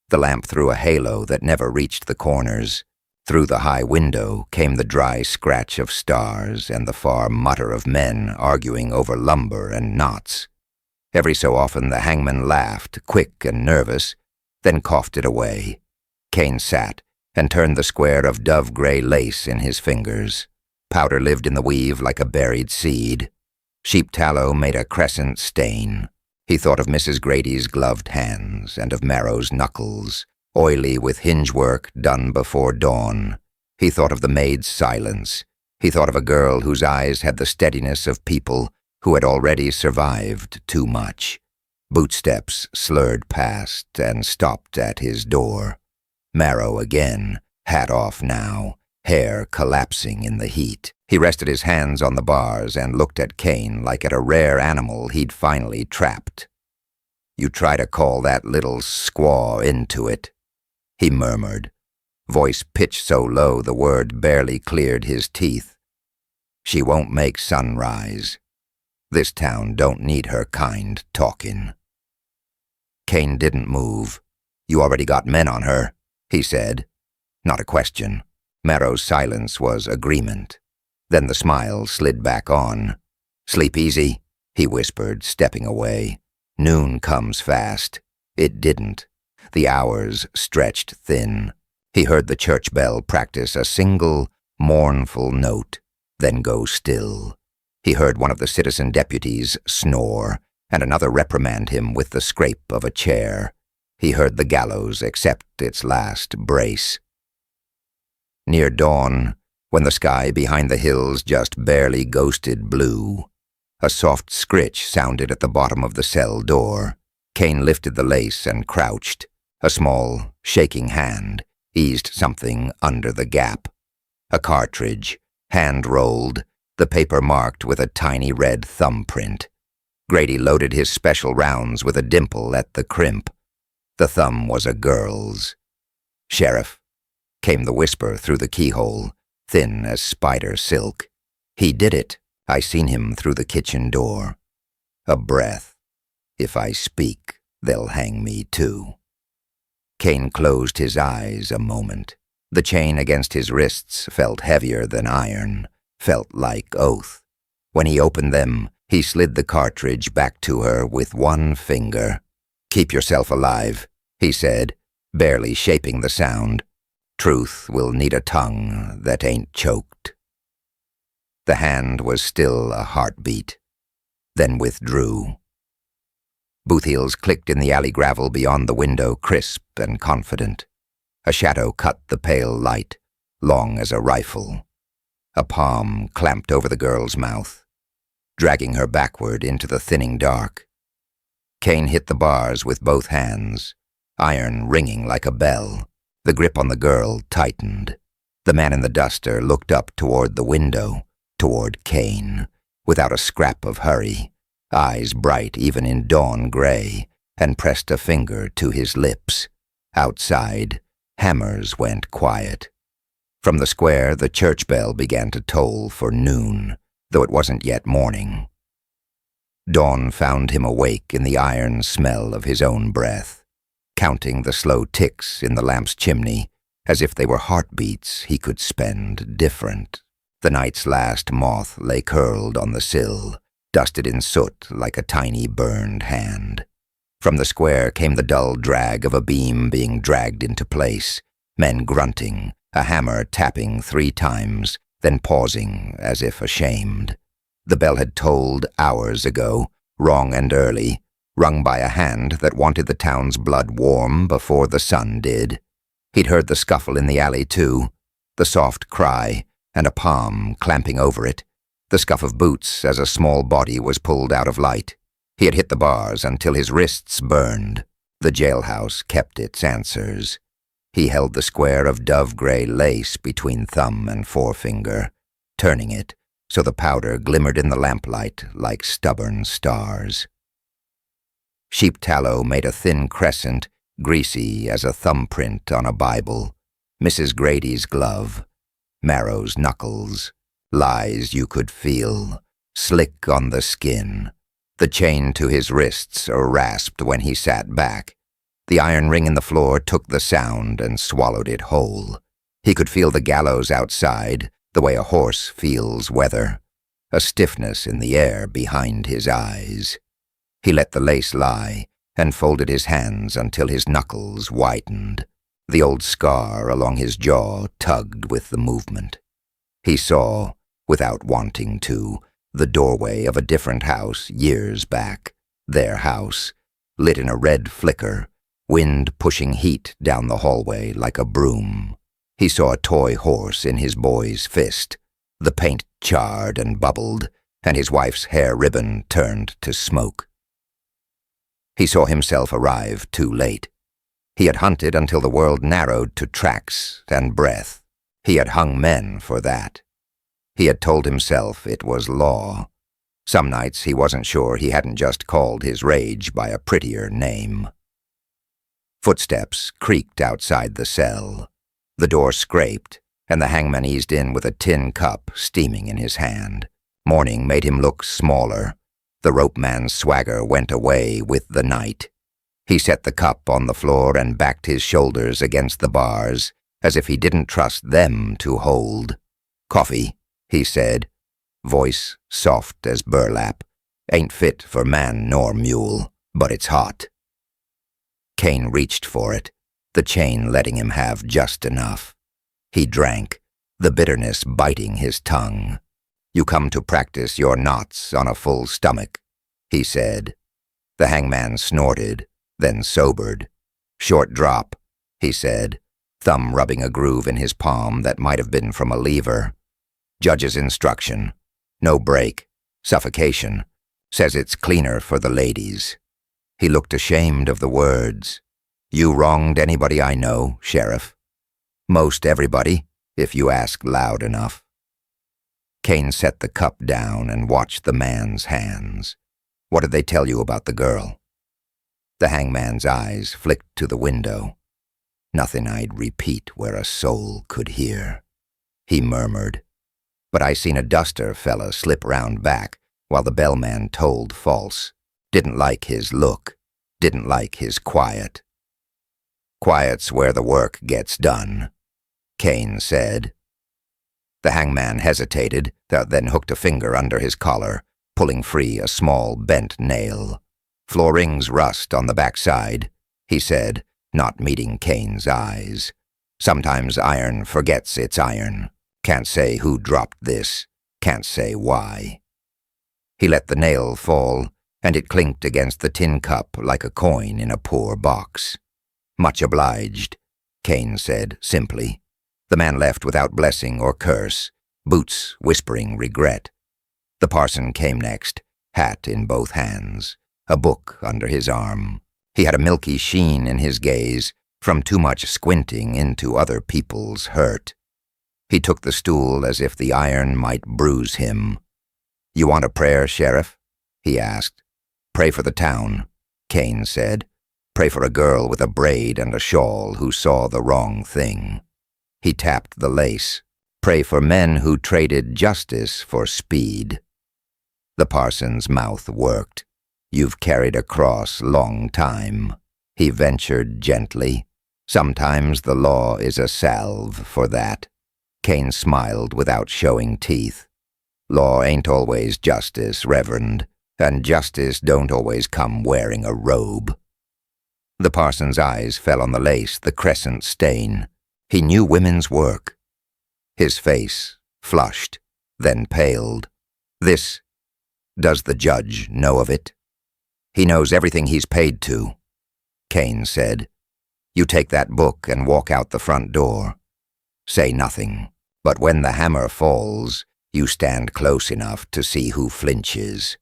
The lamp threw a halo that never reached the corners. Through the high window came the dry scratch of stars and the far mutter of men arguing over lumber and knots. Every so often the hangman laughed, quick and nervous, then coughed it away. Kane sat and turned the square of dove-gray lace in his fingers. Powder lived in the weave like a buried seed. Sheep tallow made a crescent stain. He thought of Mrs. Grady's gloved hands and of Marrow's knuckles, oily with hinge work done before dawn. He thought of the maid's silence. He thought of a girl whose eyes had the steadiness of people who had already survived too much. Bootsteps slurred past and stopped at his door. Marrow again, hat off now, hair collapsing in the heat. He rested his hands on the bars and looked at Kane like at a rare animal he'd finally trapped. You try to call that little squaw into it, he murmured, voice pitched so low the word barely cleared his teeth. She won't make sunrise. This town don't need her kind talkin'. Kane didn't move. You already got men on her, he said. Not a question. Marrow's silence was agreement. Then the smile slid back on. Sleep easy, he whispered, stepping away. Noon comes fast. It didn't. The hours stretched thin. He heard the church bell practice a single, mournful note, then go still. He heard one of the citizen deputies snore, and another reprimand him with the scrape of a chair. He heard the gallows accept its last brace. Near dawn, when the sky behind the hills just barely ghosted blue, a soft scritch sounded at the bottom of the cell door. Kane lifted the lace and crouched. A small, shaking hand eased something under the gap. A cartridge, hand-rolled, the paper marked with a tiny red thumbprint. Grady loaded his special rounds with a dimple at the crimp. The thumb was a girl's. Sheriff, came the whisper through the keyhole, thin as spider silk. He did it. I seen him through the kitchen door. A breath. If I speak, they'll hang me too. Kane closed his eyes a moment. The chain against his wrists felt heavier than iron, felt like oath. When he opened them, he slid the cartridge back to her with one finger. Keep yourself alive, he said, barely shaping the sound. Truth will need a tongue that ain't choked. The hand was still a heartbeat, then withdrew. Boot heels clicked in the alley gravel beyond the window, crisp and confident. A shadow cut the pale light, long as a rifle. A palm clamped over the girl's mouth, dragging her backward into the thinning dark. Kane hit the bars with both hands, iron ringing like a bell. The grip on the girl tightened. The man in the duster looked up toward the window, toward Kane, without a scrap of hurry, eyes bright even in dawn gray, and pressed a finger to his lips. Outside, hammers went quiet. From the square, the church bell began to toll for noon, though it wasn't yet morning. Dawn found him awake in the iron smell of his own breath, counting the slow ticks in the lamp's chimney as if they were heartbeats he could spend different. The night's last moth lay curled on the sill, dusted in soot like a tiny burned hand. From the square came the dull drag of a beam being dragged into place, men grunting, a hammer tapping 3 times, then pausing as if ashamed. The bell had tolled hours ago, wrong and early, rung by a hand that wanted the town's blood warm before the sun did. He'd heard the scuffle in the alley, too, the soft cry, and a palm clamping over it, the scuff of boots as a small body was pulled out of light. He had hit the bars until his wrists burned. The jailhouse kept its answers. He held the square of dove-gray lace between thumb and forefinger, turning it so the powder glimmered in the lamplight like stubborn stars. Sheep tallow made a thin crescent, greasy as a thumbprint on a Bible. Mrs. Grady's glove, Marrow's knuckles, lies you could feel, slick on the skin. The chain to his wrists rasped when he sat back. The iron ring in the floor took the sound and swallowed it whole. He could feel the gallows outside, the way a horse feels weather, a stiffness in the air behind his eyes. He let the lace lie and folded his hands until his knuckles whitened. The old scar along his jaw tugged with the movement. He saw, without wanting to, the doorway of a different house years back, their house, lit in a red flicker, wind pushing heat down the hallway like a broom. He saw a toy horse in his boy's fist. The paint charred and bubbled, and his wife's hair ribbon turned to smoke. He saw himself arrive too late. He had hunted until the world narrowed to tracks and breath. He had hung men for that. He had told himself it was law. Some nights he wasn't sure he hadn't just called his rage by a prettier name. Footsteps creaked outside the cell. The door scraped, and the hangman eased in with a tin cup steaming in his hand. Morning made him look smaller. The rope man's swagger went away with the night. He set the cup on the floor and backed his shoulders against the bars, as if he didn't trust them to hold. "Coffee," he said, voice soft as burlap. "Ain't fit for man nor mule, but it's hot." Kane reached for it, the chain letting him have just enough. He drank, the bitterness biting his tongue. "You come to practice your knots on a full stomach," he said. The hangman snorted, then sobered. "Short drop," he said, thumb rubbing a groove in his palm that might have been from a lever. "Judge's instruction. No break. Suffocation. Says it's cleaner for the ladies." He looked ashamed of the words. "You wronged anybody I know, Sheriff?" "Most everybody, if you ask loud enough." Kane set the cup down and watched the man's hands. "What did they tell you about the girl?" The hangman's eyes flicked to the window. "Nothing I'd repeat where a soul could hear," he murmured. "But I seen a duster fella slip round back while the bellman told false. Didn't like his look. Didn't like his quiet." "Quiet's where the work gets done," Kane said. The hangman hesitated, then hooked a finger under his collar, pulling free a small bent nail. "Floor rings rust on the backside," he said, not meeting Kane's eyes. "Sometimes iron forgets it's iron. Can't say who dropped this. Can't say why." He let the nail fall, and it clinked against the tin cup like a coin in a poor box. "Much obliged," Kane said simply. The man left without blessing or curse, Boots whispering regret. The parson came next, hat in both hands, a book under his arm. He had a milky sheen in his gaze from too much squinting into other people's hurt. He took the stool as if the iron might bruise him. "You want a prayer, Sheriff?" he asked. "Pray for the town," Kane said. "Pray for a girl with a braid and a shawl who saw the wrong thing." He tapped the lace. "Pray for men who traded justice for speed." The parson's mouth worked. "You've carried a cross long time," he ventured gently. "Sometimes the law is a salve for that." Kane smiled without showing teeth. "Law ain't always justice, Reverend, and justice don't always come wearing a robe." The parson's eyes fell on the lace, the crescent stain. He knew women's work. His face flushed, then paled. Does the judge know of it?" "He knows everything he's paid to," Kane said. "You take that book and walk out the front door. Say nothing, but when the hammer falls, you stand close enough to see who flinches."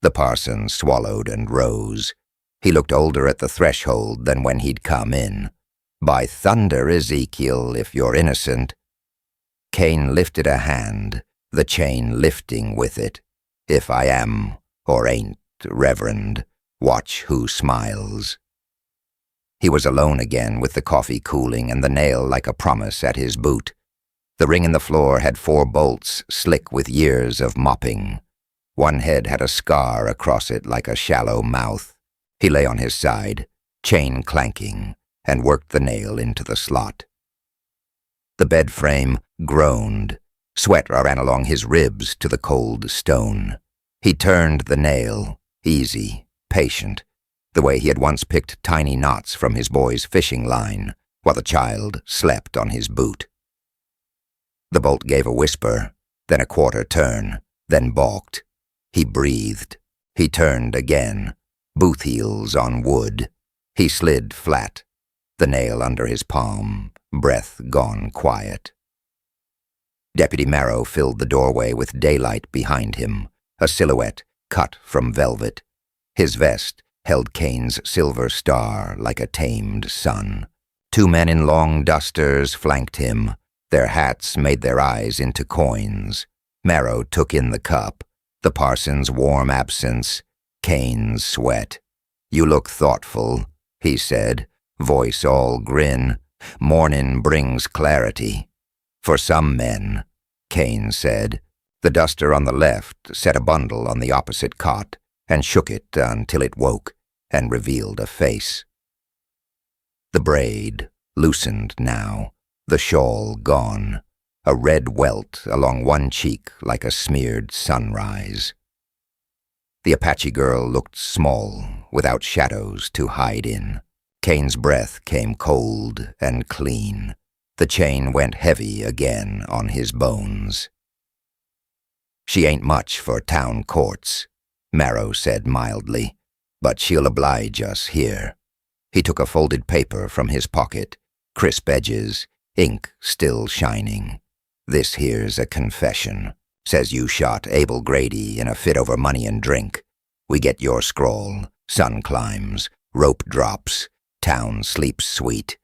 The parson swallowed and rose. He looked older at the threshold than when he'd come in. "By thunder, Ezekiel, if you're innocent." Kane lifted a hand, the chain lifting with it. "If I am, or ain't, Reverend, watch who smiles." He was alone again with the coffee cooling and the nail like a promise at his boot. The ring in the floor had 4 bolts, slick with years of mopping. One head had a scar across it like a shallow mouth. He lay on his side, chain clanking, and worked the nail into the slot. The bed frame groaned. Sweat ran along his ribs to the cold stone. He turned the nail, easy, patient, the way he had once picked tiny knots from his boy's fishing line while the child slept on his boot. The bolt gave a whisper, then a quarter turn, then balked. He breathed. He turned again, boot heels on wood. He slid flat, the nail under his palm, breath gone quiet. Deputy Marrow filled the doorway with daylight behind him, a silhouette cut from velvet. His vest held Kane's silver star like a tamed sun. 2 men in long dusters flanked him. Their hats made their eyes into coins. Marrow took in the cup, the parson's warm absence, Kane's sweat. "You look thoughtful," he said, voice all grin. "Mornin' brings clarity." "For some men," Kane said. The duster on the left set a bundle on the opposite cot and shook it until it woke and revealed a face. The braid loosened now, the shawl gone, a red welt along one cheek like a smeared sunrise. The Apache girl looked small, without shadows to hide in. Kane's breath came cold and clean. The chain went heavy again on his bones. "She ain't much for town courts," Marrow said mildly, "but she'll oblige us here." He took a folded paper from his pocket, crisp edges, ink still shining. "This here's a confession. Says you shot Abel Grady in a fit over money and drink. We get your scrawl, sun climbs, rope drops, town sleeps sweet.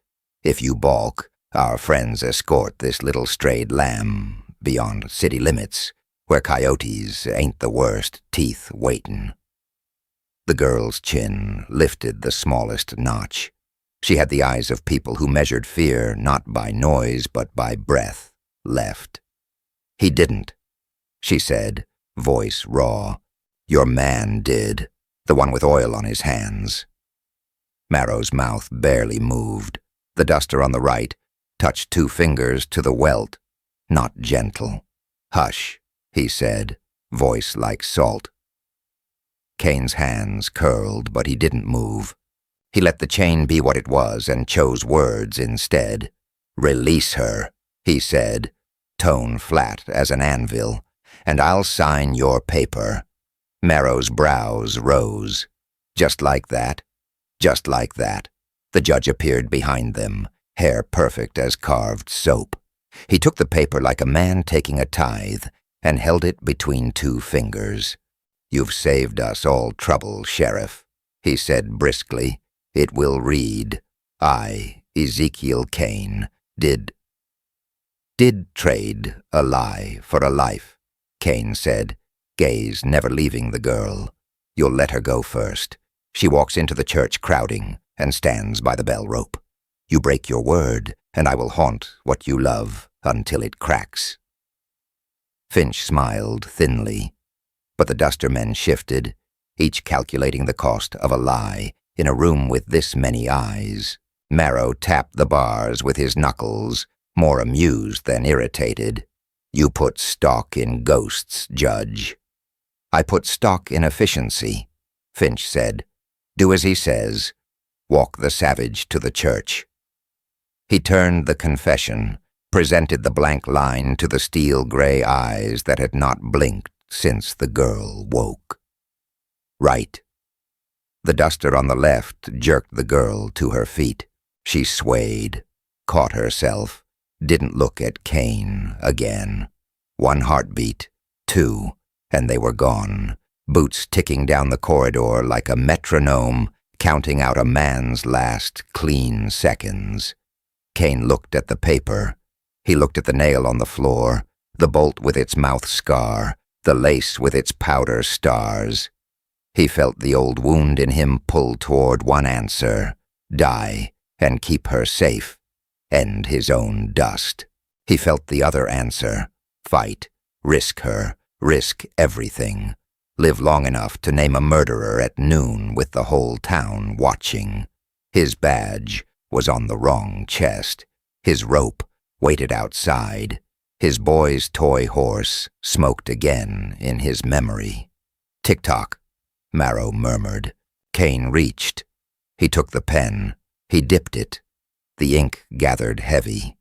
If you balk, our friends escort this little strayed lamb beyond city limits, where coyotes ain't the worst teeth waitin'." The girl's chin lifted the smallest notch. She had the eyes of people who measured fear not by noise but by breath left. "He didn't," she said, voice raw. "Your man did, the one with oil on his hands." Marrow's mouth barely moved. The duster on the right touched 2 fingers to the welt, not gentle. "Hush," he said, voice like salt. Kane's hands curled, but he didn't move. He let the chain be what it was and chose words instead. "Release her," he said, tone flat as an anvil, "and I'll sign your paper." Marrow's brows rose. "Just like that? Just like that." The judge appeared behind them, hair perfect as carved soap. He took the paper like a man taking a tithe and held it between 2 fingers. "You've saved us all trouble, Sheriff," he said briskly. "It will read, I, Ezekiel Kane, did trade a lie for a life," Kane said, gaze never leaving the girl. "You'll let her go first. She walks into the church crowding and stands by the bell rope. You break your word, and I will haunt what you love until it cracks." Finch smiled thinly, but the duster men shifted, each calculating the cost of a lie in a room with this many eyes. Marrow tapped the bars with his knuckles, more amused than irritated. "You put stock in ghosts, Judge." "I put stock in efficiency," Finch said. "Do as he says. Walk the savage to the church." He turned the confession, presented the blank line to the steel-gray eyes that had not blinked since the girl woke. "Right." The duster on the left jerked the girl to her feet. She swayed, caught herself, didn't look at Kane again. One heartbeat, two, and they were gone, boots ticking down the corridor like a metronome, counting out a man's last clean seconds. Kane looked at the paper. He looked at the nail on the floor, the bolt with its mouth scar, the lace with its powder stars. He felt the old wound in him pull toward one answer: die and keep her safe, end his own dust. He felt the other answer: fight, risk her, risk everything. Live long enough to name a murderer at noon with the whole town watching. His badge was on the wrong chest. His rope waited outside. His boy's toy horse smoked again in his memory. "Tick-tock," Marrow murmured. Kane reached. He took the pen. He dipped it. The ink gathered heavy.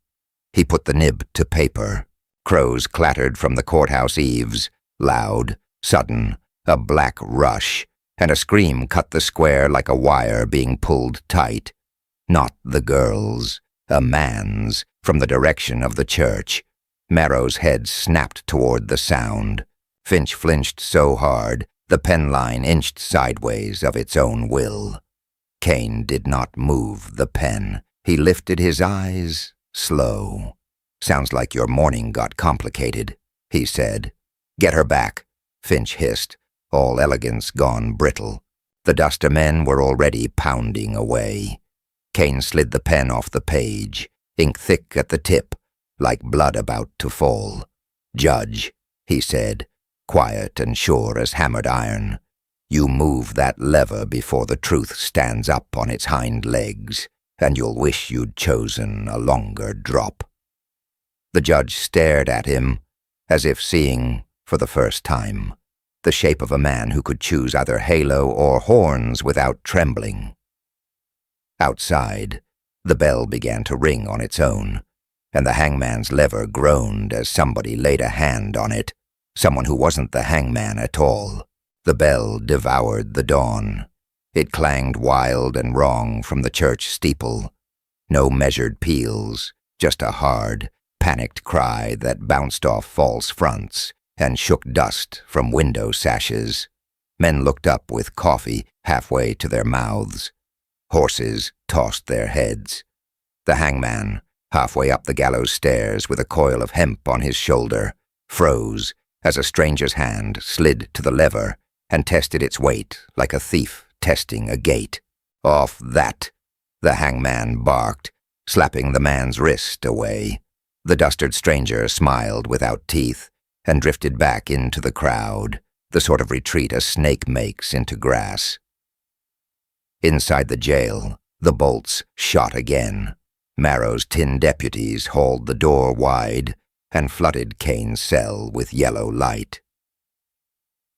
He put the nib to paper. Crows clattered from the courthouse eaves, loud, sudden, a black rush, and a scream cut the square like a wire being pulled tight. Not the girl's, a man's, from the direction of the church. Marrow's head snapped toward the sound. Finch flinched so hard, the pen line inched sideways of its own will. Kane did not move the pen. He lifted his eyes, slow. "Sounds like your morning got complicated," he said. "Get her back," Finch hissed, all elegance gone brittle. The duster men were already pounding away. Kane slid the pen off the page, ink thick at the tip, like blood about to fall. "Judge," he said, quiet and sure as hammered iron, "you move that lever before the truth stands up on its hind legs, and you'll wish you'd chosen a longer drop." The judge stared at him, as if seeing, for the first time, the shape of a man who could choose either halo or horns without trembling. Outside, the bell began to ring on its own, and the hangman's lever groaned as somebody laid a hand on it, someone who wasn't the hangman at all. The bell devoured the dawn. It clanged wild and wrong from the church steeple. No measured peals, just a hard, panicked cry that bounced off false fronts and shook dust from window sashes. Men looked up with coffee halfway to their mouths. Horses tossed their heads. The hangman, halfway up the gallows stairs with a coil of hemp on his shoulder, froze as a stranger's hand slid to the lever and tested its weight like a thief testing a gate. "Off that," the hangman barked, slapping the man's wrist away. The dustered stranger smiled without teeth and drifted back into the crowd, the sort of retreat a snake makes into grass. Inside the jail, the bolts shot again. Marrow's tin deputies hauled the door wide and flooded Kane's cell with yellow light.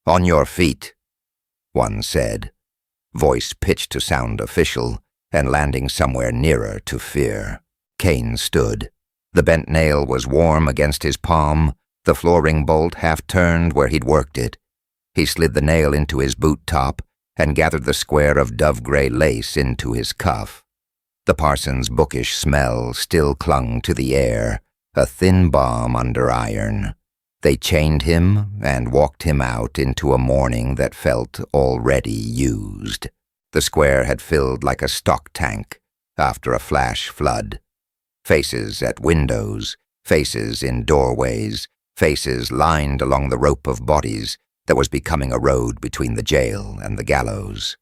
"On your feet," one said, voice pitched to sound official and landing somewhere nearer to fear. Kane stood. The bent nail was warm against his palm, the floor-ring bolt half-turned where he'd worked it. He slid the nail into his boot top and gathered the square of dove-gray lace into his cuff. The parson's bookish smell still clung to the air, a thin balm under iron. They chained him and walked him out into a morning that felt already used. The square had filled like a stock tank after a flash flood. Faces at windows, faces in doorways, faces lined along the rope of bodies that was becoming a road between the jail and the gallows.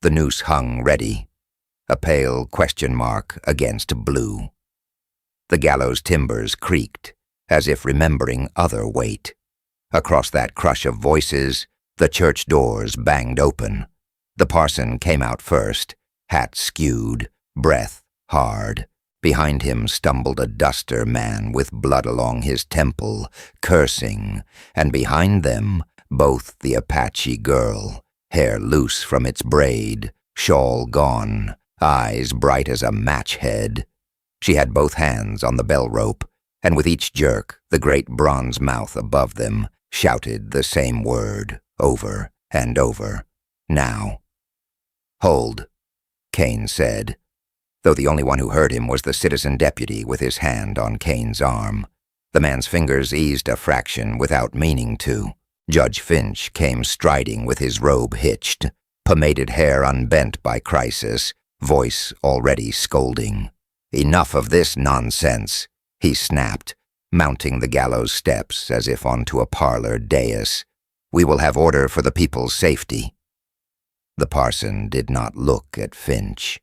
The noose hung ready, a pale question mark against blue. The gallows timbers creaked, as if remembering other weight. Across that crush of voices, the church doors banged open. The parson came out first, hat skewed, breath hard. Behind him stumbled a duster man with blood along his temple, cursing, and behind them both the Apache girl, hair loose from its braid, shawl gone, eyes bright as a match head. She had both hands on the bell rope, and with each jerk, the great bronze mouth above them shouted the same word over and over. Now. "Hold," Kane said, though the only one who heard him was the citizen deputy with his hand on Kane's arm. The man's fingers eased a fraction without meaning to. Judge Finch came striding with his robe hitched, pomaded hair unbent by crisis, voice already scolding. "Enough of this nonsense," he snapped, mounting the gallows steps as if onto a parlor dais. "We will have order for the people's safety." The parson did not look at Finch.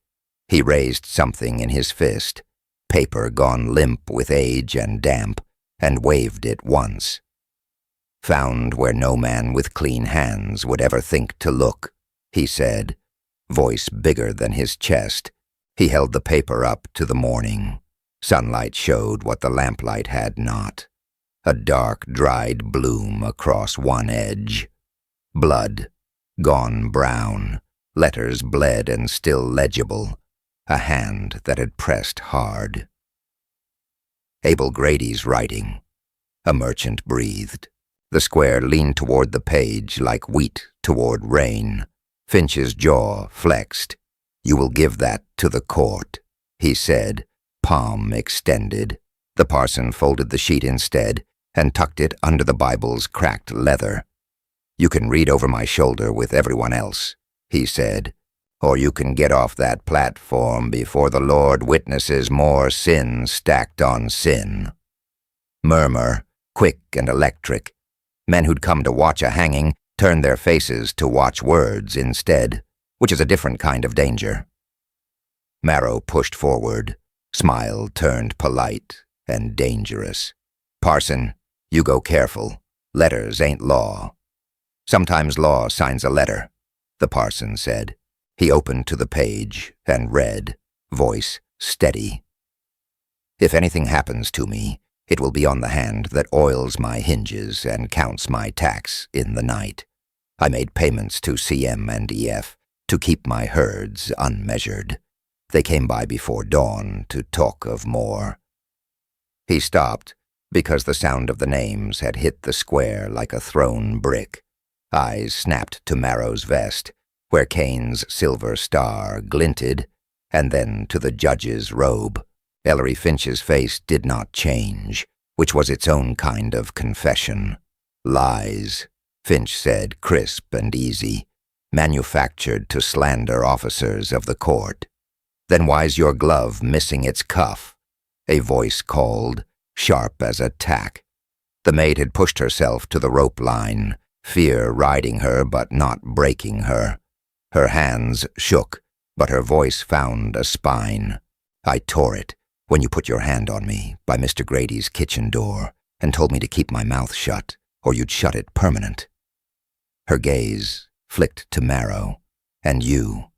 He raised something in his fist, paper gone limp with age and damp, and waved it once. "Found where no man with clean hands would ever think to look," he said, voice bigger than his chest. He held the paper up to the morning. Sunlight showed what the lamplight had not. A dark, dried bloom across one edge. Blood, gone brown, letters bled and still legible. A hand that had pressed hard. Abel Grady's writing. A merchant breathed. The square leaned toward the page like wheat toward rain. Finch's jaw flexed. "You will give that to the court," he said, palm extended. The parson folded the sheet instead and tucked it under the Bible's cracked leather. "You can read over my shoulder with everyone else," he said, "or you can get off that platform before the Lord witnesses more sin stacked on sin." Murmur, quick and electric. Men who'd come to watch a hanging turned their faces to watch words instead, which is a different kind of danger. Marrow pushed forward. Smile turned polite and dangerous. "Parson, you go careful. Letters ain't law." "Sometimes law signs a letter," the parson said. He opened to the page and read, voice steady. "If anything happens to me, it will be on the hand that oils my hinges and counts my tax in the night. I made payments to CM and EF to keep my herds unmeasured. They came by before dawn to talk of more." He stopped because the sound of the names had hit the square like a thrown brick. Eyes snapped to Marrow's vest, where Kane's silver star glinted, and then to the judge's robe. Ellery Finch's face did not change, which was its own kind of confession. "Lies," Finch said, crisp and easy, "manufactured to slander officers of the court." "Then why's your glove missing its cuff?" a voice called, sharp as a tack. The maid had pushed herself to the rope line, fear riding her but not breaking her. Her hands shook, but her voice found a spine. "I tore it when you put your hand on me by Mr. Grady's kitchen door and told me to keep my mouth shut, or you'd shut it permanent." Her gaze flicked to Marrow, "And you.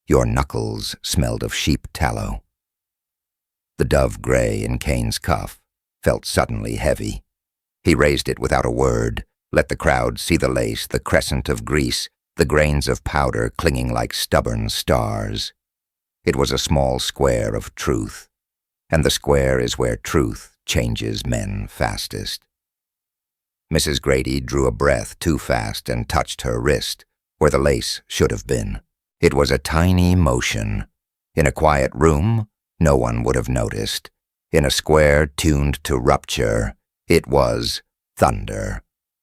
Your knuckles smelled of sheep tallow." The dove gray in Kane's cuff felt suddenly heavy. He raised it without a word, let the crowd see the lace, the crescent of grease, the grains of powder clinging like stubborn stars. It was a small square of truth, and the square is where truth changes men fastest. Mrs. Grady drew a breath too fast and touched her wrist, where the lace should have been. It was a tiny motion. In a quiet room, no one would have noticed. In a square tuned to rupture, it was Thunder.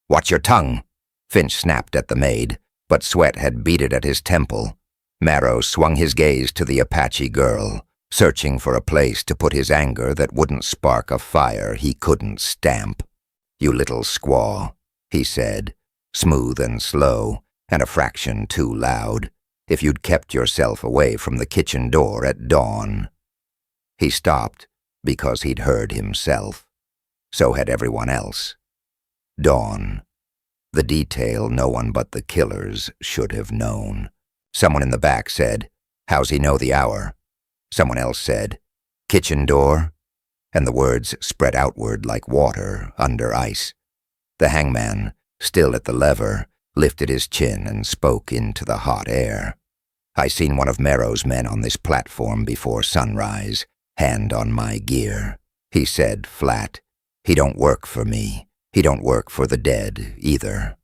"Watch your tongue!" Finch snapped at the maid, but sweat had beaded at his temple. Marrow swung his gaze to the Apache girl, searching for a place to put his anger that wouldn't spark a fire he couldn't stamp. "You little squaw," he said, smooth and slow, and a fraction too loud. "If you'd kept yourself away from the kitchen door at dawn." He stopped because he'd heard himself. So had everyone else. Dawn. The detail no one but the killers should have known. Someone in the back said, "How's he know the hour?" Someone else said, "Kitchen door?" And the words spread outward like water under ice. The hangman, still at the lever, lifted his chin and spoke into the hot air. "I seen one of Marrow's men on this platform before sunrise, hand on my gear," he said flat. "He don't work for me. He don't work for the dead, either."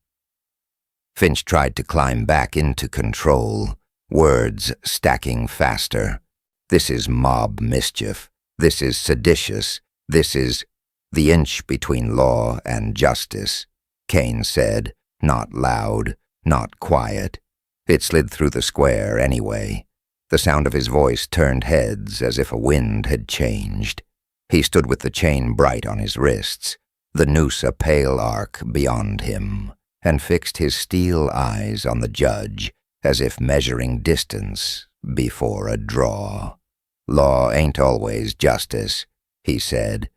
Finch tried to climb back into control, words stacking faster. "This is mob mischief. This is seditious. This is—" "The inch between law and justice," Kane said, not loud, not quiet. It slid through the square anyway. The sound of his voice turned heads as if a wind had changed. He stood with the chain bright on his wrists, the noose a pale arc beyond him, and fixed his steel eyes on the judge as if measuring distance before a draw. "Law ain't always justice," he said,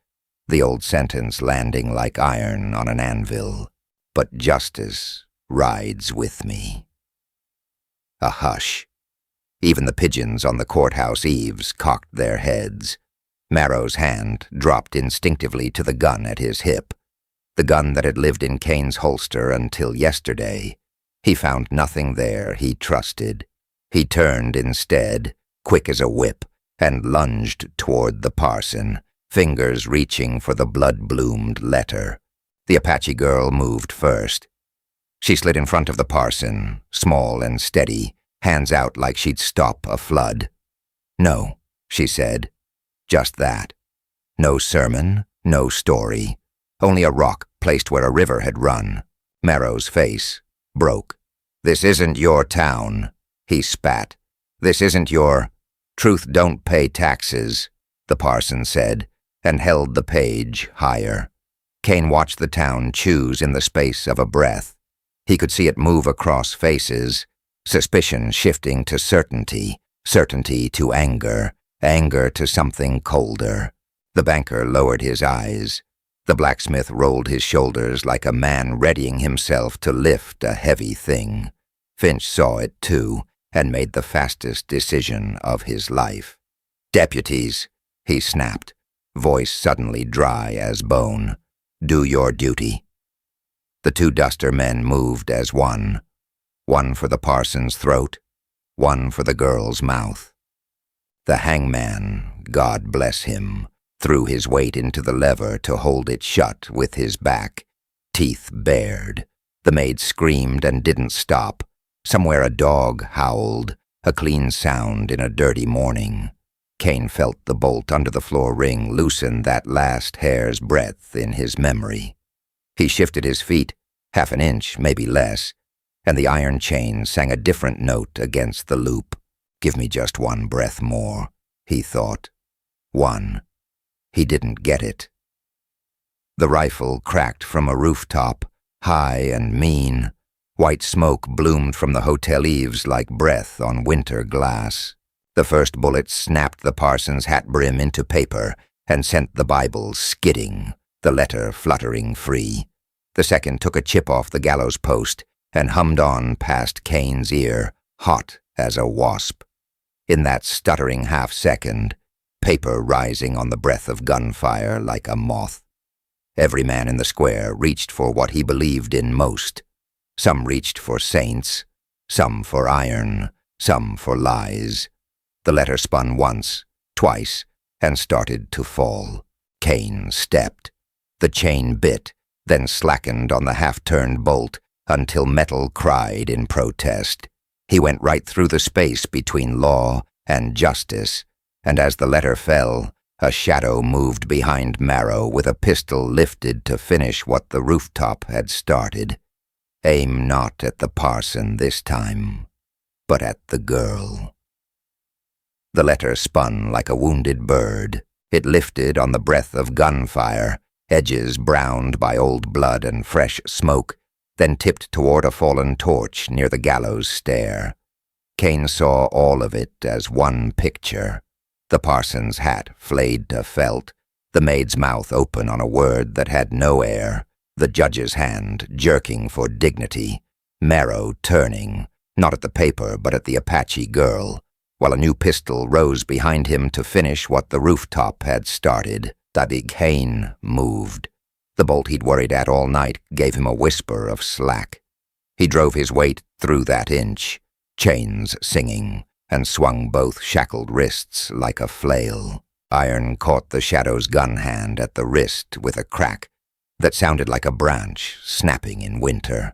the old sentence landing like iron on an anvil. "But justice rides with me." A hush. Even the pigeons on the courthouse eaves cocked their heads. Marrow's hand dropped instinctively to the gun at his hip, the gun that had lived in Kane's holster until yesterday. He found nothing there he trusted. He turned instead, quick as a whip, and lunged toward the parson, fingers reaching for the blood-bloomed letter. The Apache girl moved first. She slid in front of the parson, small and steady, hands out like she'd stop a flood. "No," she said. Just that. No sermon, no story. Only a rock placed where a river had run. Marrow's face broke. "This isn't your town," he spat. "This isn't your—" "Truth don't pay taxes," the parson said, and held the page higher. Kane watched the town choose in the space of a breath. He could see it move across faces, suspicion shifting to certainty, certainty to anger, anger to something colder. The banker lowered his eyes. The blacksmith rolled his shoulders like a man readying himself to lift a heavy thing. Finch saw it too, and made the fastest decision of his life. "Deputies," he snapped, voice suddenly dry as bone. "Do your duty." The two duster men moved as one for the parson's throat, one for the girl's mouth. The hangman, God bless him, threw his weight into the lever to hold it shut with his back, teeth bared. The maid screamed and didn't stop. Somewhere a dog howled, a clean sound in a dirty morning. Kane felt the bolt under the floor ring loosen that last hair's breadth in his memory. He shifted his feet, half an inch, maybe less, and the iron chain sang a different note against the loop. "Give me just one breath more," he thought. One. He didn't get it. The rifle cracked from a rooftop, high and mean. White smoke bloomed from the hotel eaves like breath on winter glass. The first bullet snapped the parson's hat brim into paper and sent the Bible skidding, the letter fluttering free. The second took a chip off the gallows post and hummed on past Kane's ear, hot as a wasp. In that stuttering half-second, paper rising on the breath of gunfire like a moth. Every man in the square reached for what he believed in most. Some reached for saints, some for iron, some for lies. The letter spun once, twice, and started to fall. Kane stepped. The chain bit, then slackened on the half-turned bolt until metal cried in protest. He went right through the space between law and justice, and as the letter fell, A shadow moved behind Marrow with a pistol lifted to finish what the rooftop had started. Aim not at the parson this time, but at the girl. The letter spun like a wounded bird. It lifted on the breath of gunfire, edges browned by old blood and fresh smoke, then tipped toward a fallen torch near the gallows stair. Kane saw all of it as one picture. The parson's hat flayed to felt, the maid's mouth open on a word that had no air, the judge's hand jerking for dignity, Marrow turning, not at the paper but at the Apache girl, while a new pistol rose behind him to finish what the rooftop had started. The big Kane moved. The bolt he'd worried at all night gave him a whisper of slack. He drove his weight through that inch, chains singing, and swung both shackled wrists like a flail. Iron caught the shadow's gun hand at the wrist with a crack that sounded like a branch snapping in winter.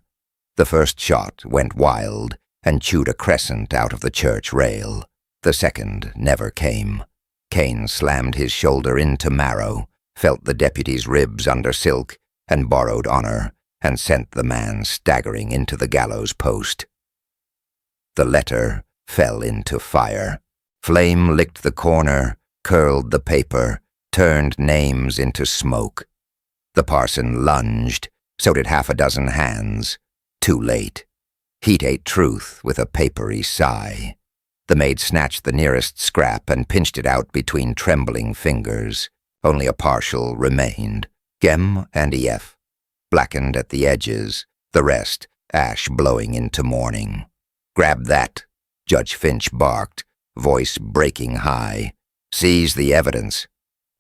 The first shot went wild and chewed a crescent out of the church rail. The second never came. Kane slammed his shoulder into Marrow, felt the deputy's ribs under silk, and borrowed honor, and sent the man staggering into the gallows post. The letter fell into fire. Flame licked the corner, curled the paper, turned names into smoke. The parson lunged, so did half a dozen hands. Too late. Heat ate truth with a papery sigh. The maid snatched the nearest scrap and pinched it out between trembling fingers. Only a partial remained, Gem and EF, blackened at the edges, the rest ash blowing into morning. "Grab that," Judge Finch barked, voice breaking high. "Seize the evidence.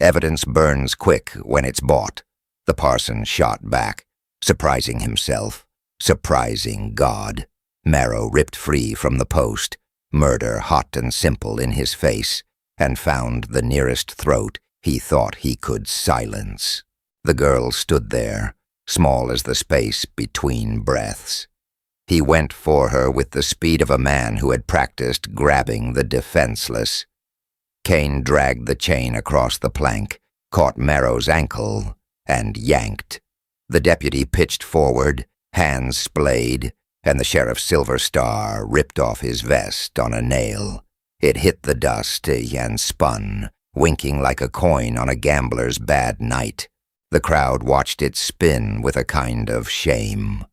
Evidence burns quick when it's bought." The parson shot back, surprising himself, surprising God. Marrow ripped free from the post, murder hot and simple in his face, and found the nearest throat he thought he could silence. The girl stood there, small as the space between breaths. He went for her with the speed of a man who had practiced grabbing the defenseless. Kane dragged the chain across the plank, caught Marrow's ankle, and yanked. The deputy pitched forward, hands splayed, and the sheriff's silver star ripped off his vest on a nail. It hit the dust and spun, winking like a coin on a gambler's bad night. The crowd watched it spin with a kind of shame.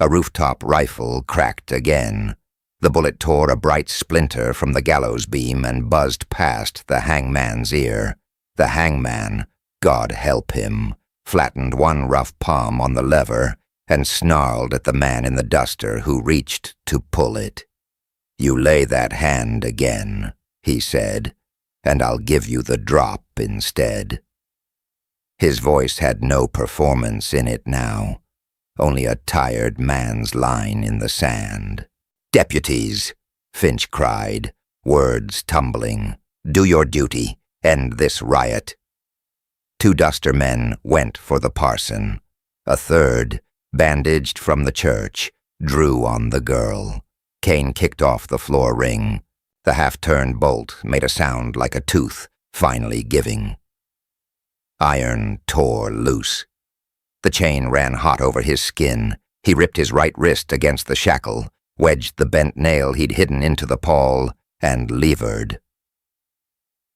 A rooftop rifle cracked again. The bullet tore a bright splinter from the gallows beam and buzzed past the hangman's ear. The hangman, God help him, flattened one rough palm on the lever and snarled at the man in the duster who reached to pull it. "You lay that hand again," he said, "and I'll give you the drop instead." His voice had no performance in it now, only a tired man's line in the sand. "Deputies," Finch cried, words tumbling, "do your duty, end this riot." 2 duster men went for the parson. A third, bandaged from the church, drew on the girl. Kane kicked off the floor ring. The half-turned bolt made a sound like a tooth finally giving. Iron tore loose. The chain ran hot over his skin. He ripped his right wrist against the shackle, wedged the bent nail he'd hidden into the pawl, and levered.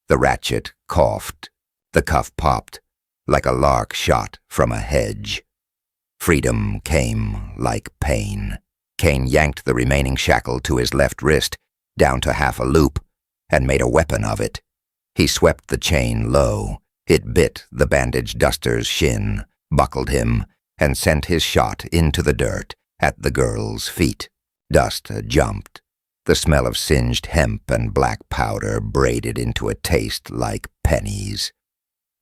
The ratchet coughed. The cuff popped, like a lark shot from a hedge. Freedom came like pain. Kane yanked the remaining shackle to his left wrist, down to half a loop, and made a weapon of it. He swept the chain low. It bit the bandaged duster's shin, buckled him, and sent his shot into the dirt at the girl's feet. Dust jumped. The smell of singed hemp and black powder braided into a taste like pennies.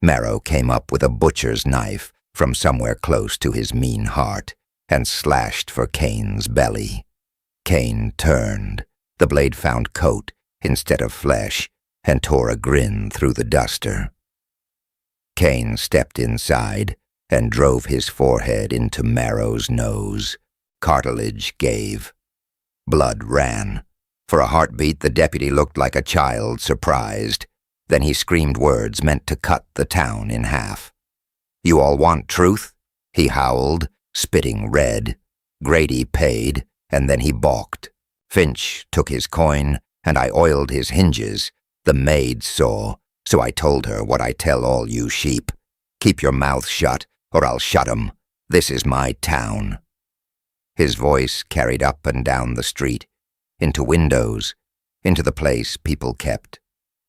Marrow came up with a butcher's knife from somewhere close to his mean heart and slashed for Kane's belly. Kane turned. The blade found coat instead of flesh and tore a grin through the duster. Kane stepped inside and drove his forehead into Marrow's nose. Cartilage gave. Blood ran. For a heartbeat, the deputy looked like a child surprised. Then he screamed words meant to cut the town in half. "You all want truth?" he howled, spitting red. Grady paid, and then he balked. Finch took his coin, and I oiled his hinges. The maid saw, so I told her what I tell all you sheep. "Keep your mouth shut, or I'll shut 'em. This is my town." His voice carried up and down the street, into windows, into the place people kept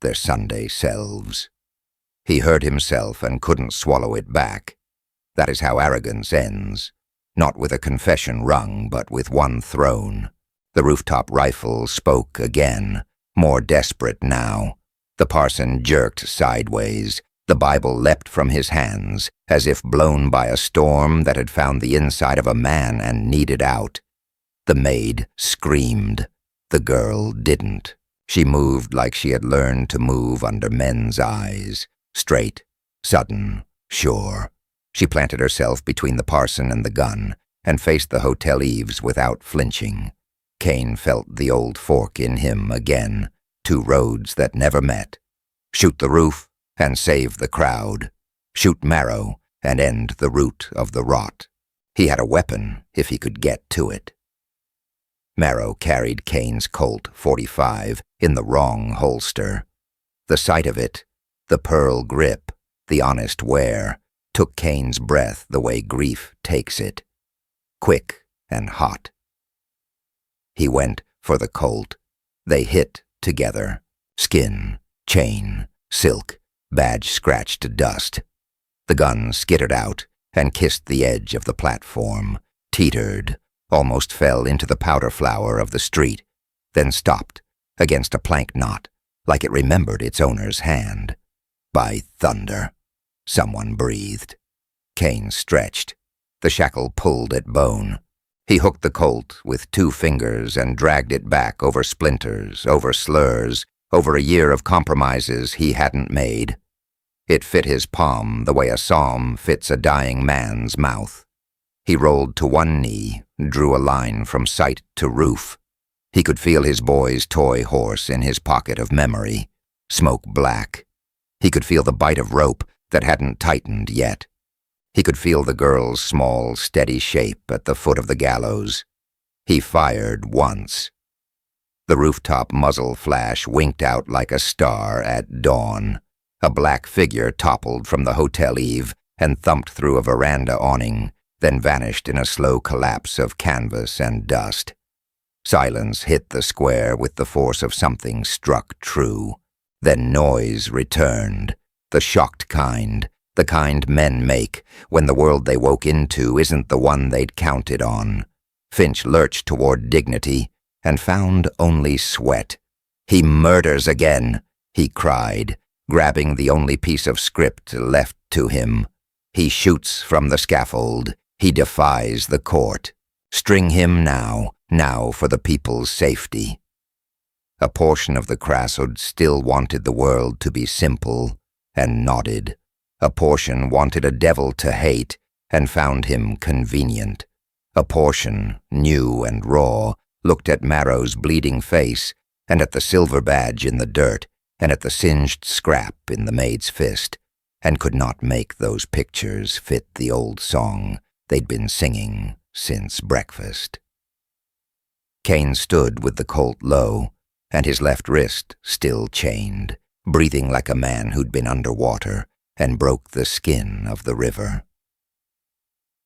their Sunday selves. He heard himself and couldn't swallow it back. That is how arrogance ends, not with a confession wrung, but with one thrown. The rooftop rifle spoke again, more desperate now. The parson jerked sideways. The Bible leapt from his hands, as if blown by a storm that had found the inside of a man and needed out. The maid screamed. The girl didn't. She moved like she had learned to move under men's eyes. Straight, sudden, sure. She planted herself between the parson and the gun, and faced the hotel eaves without flinching. Kane felt the old fork in him again, two roads that never met. Shoot the roof and save the crowd. Shoot Marrow and end the root of the rot. He had a weapon if he could get to it. Marrow carried Kane's Colt .45 in the wrong holster. The sight of it, the pearl grip, the honest wear, took Kane's breath the way grief takes it. Quick and hot. He went for the Colt. They hit together. Skin, chain, silk, badge scratched to dust. The gun skittered out and kissed the edge of the platform, teetered, almost fell into the powder flour of the street, then stopped against a plank knot, like it remembered its owner's hand. By thunder, someone breathed. Kane stretched. The shackle pulled at bone. He hooked the Colt with 2 fingers and dragged it back over splinters, over slurs, over a year of compromises he hadn't made. It fit his palm the way a psalm fits a dying man's mouth. He rolled to one knee, drew a line from sight to roof. He could feel his boy's toy horse in his pocket of memory, smoke black. He could feel the bite of rope that hadn't tightened yet. He could feel the girl's small, steady shape at the foot of the gallows. He fired once. The rooftop muzzle flash winked out like a star at dawn. A black figure toppled from the hotel eave and thumped through a veranda awning, then vanished in a slow collapse of canvas and dust. Silence hit the square with the force of something struck true. Then noise returned, the shocked kind, the kind men make when the world they woke into isn't the one they'd counted on. Finch lurched toward dignity and found only sweat. "He murders again," he cried, grabbing the only piece of script left to him. "He shoots from the scaffold. He defies the court. String him now for the people's safety." A portion of the crassod still wanted the world to be simple and nodded. A portion wanted a devil to hate and found him convenient. A portion, new and raw, looked at Marrow's bleeding face and at the silver badge in the dirt and at the singed scrap in the maid's fist, and could not make those pictures fit the old song they'd been singing since breakfast. Kane stood with the Colt low, and his left wrist still chained, breathing like a man who'd been underwater and broke the skin of the river.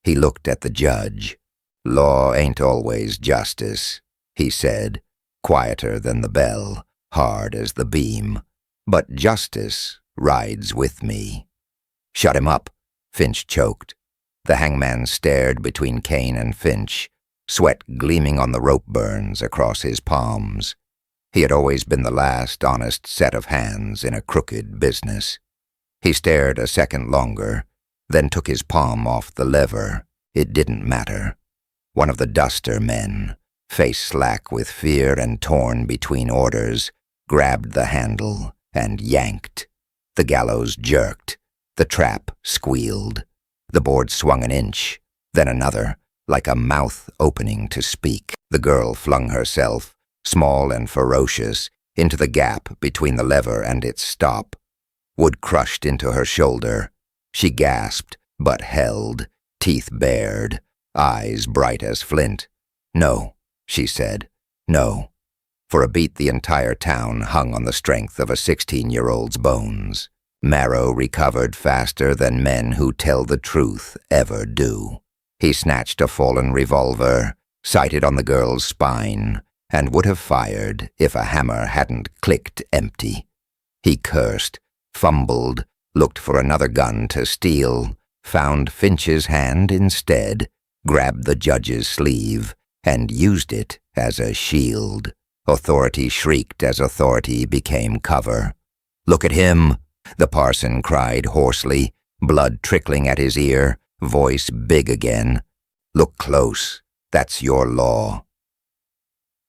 He looked at the judge. "Law ain't always justice," he said, quieter than the bell, hard as the beam. "But justice rides with me." "Shut him up," Finch choked. The hangman stared between Kane and Finch, sweat gleaming on the rope burns across his palms. He had always been the last honest set of hands in a crooked business. He stared a second longer, then took his palm off the lever. It didn't matter. One of the duster men, face slack with fear and torn between orders, grabbed the handle and yanked. The gallows jerked. The trap squealed. The board swung an inch, then another, like a mouth opening to speak. The girl flung herself, small and ferocious, into the gap between the lever and its stop. Wood crushed into her shoulder. She gasped, but held, teeth bared, eyes bright as flint. "No," she said. "No." For a beat the entire town hung on the strength of a 16-year-old's bones. Marrow recovered faster than men who tell the truth ever do. He snatched a fallen revolver, sighted on the girl's spine, and would have fired if a hammer hadn't clicked empty. He cursed, fumbled, looked for another gun to steal, found Finch's hand instead, grabbed the judge's sleeve, and used it as a shield. Authority shrieked as authority became cover. "Look at him!" the parson cried hoarsely, blood trickling at his ear, voice big again. "Look close. That's your law."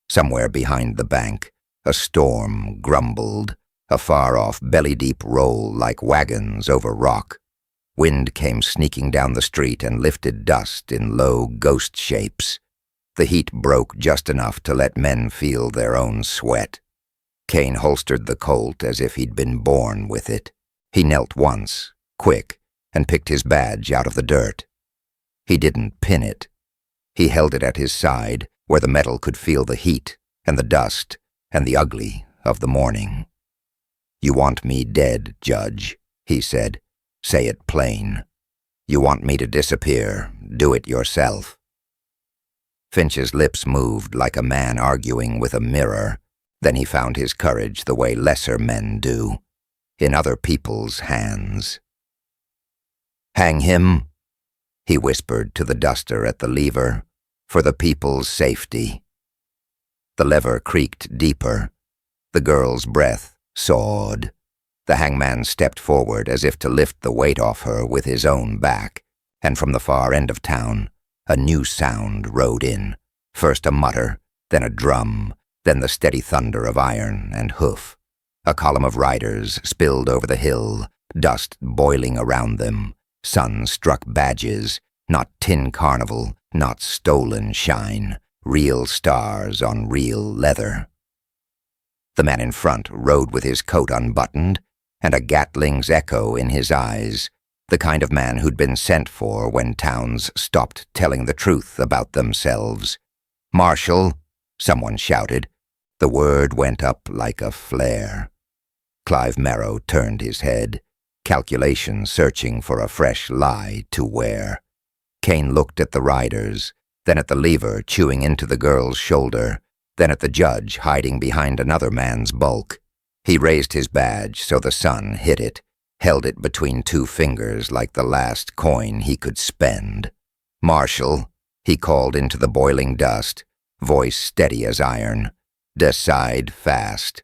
Somewhere behind the bank, a storm grumbled, a far-off belly-deep roll like wagons over rock. Wind came sneaking down the street and lifted dust in low ghost shapes. The heat broke just enough to let men feel their own sweat. Kane holstered the Colt as if he'd been born with it. He knelt once, quick, and picked his badge out of the dirt. He didn't pin it. He held it at his side, where the metal could feel the heat and the dust and the ugly of the morning. "You want me dead, Judge," he said. "Say it plain. You want me to disappear. Do it yourself." Finch's lips moved like a man arguing with a mirror. Then he found his courage the way lesser men do, in other people's hands. "Hang him," he whispered to the duster at the lever, "for the people's safety." The lever creaked deeper. The girl's breath sawed. The hangman stepped forward as if to lift the weight off her with his own back, and from the far end of town, a new sound rode in, first a mutter, then a drum, then the steady thunder of iron and hoof. A column of riders spilled over the hill, dust boiling around them, sun-struck badges, not tin carnival, not stolen shine, real stars on real leather. The man in front rode with his coat unbuttoned and a Gatling's echo in his eyes, the kind of man who'd been sent for when towns stopped telling the truth about themselves. "Marshal," someone shouted. The word went up like a flare. Clive Marrow turned his head, calculation searching for a fresh lie to wear. Kane looked at the riders, then at the lever chewing into the girl's shoulder, then at the judge hiding behind another man's bulk. He raised his badge so the sun hit it, held it between two fingers like the last coin he could spend. "Marshal," he called into the boiling dust, voice steady as iron. "Decide fast."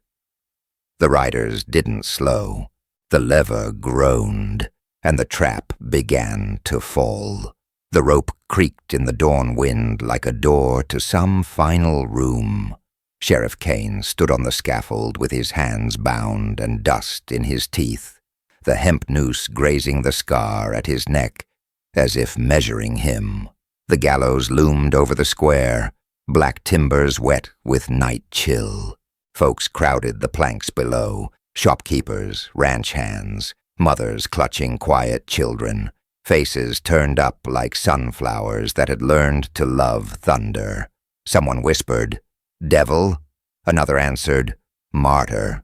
The riders didn't slow. The lever groaned, and the trap began to fall. The rope creaked in the dawn wind like a door to some final room. Sheriff Kane stood on the scaffold with his hands bound and dust in his teeth, the hemp noose grazing the scar at his neck, as if measuring him. The gallows loomed over the square, black timbers wet with night chill. Folks crowded the planks below, shopkeepers, ranch hands, mothers clutching quiet children, faces turned up like sunflowers that had learned to love thunder. Someone whispered, "Devil?" Another answered, "Martyr."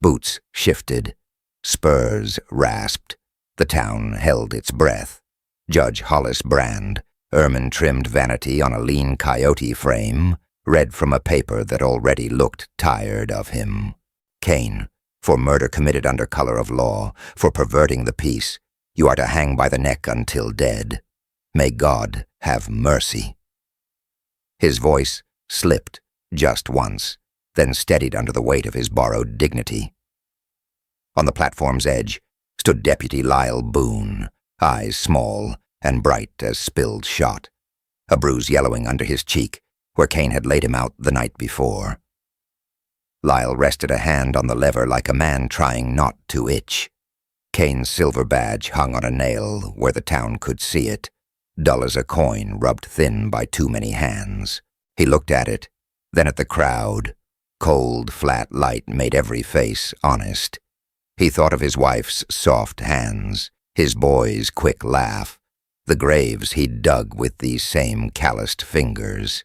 Boots shifted. Spurs rasped. The town held its breath. Judge Hollis Brand, ermine-trimmed vanity on a lean coyote frame, read from a paper that already looked tired of him. "Kane, for murder committed under color of law, for perverting the peace, you are to hang by the neck until dead. May God have mercy." His voice slipped just once, then steadied under the weight of his borrowed dignity. On the platform's edge stood Deputy Lyle Boone, eyes small and bright as spilled shot, a bruise yellowing under his cheek where Kane had laid him out the night before. Lyle rested a hand on the lever like a man trying not to itch. Kane's silver badge hung on a nail where the town could see it, dull as a coin rubbed thin by too many hands. He looked at it, then at the crowd. Cold, flat light made every face honest. He thought of his wife's soft hands, his boy's quick laugh, the graves he'd dug with these same calloused fingers.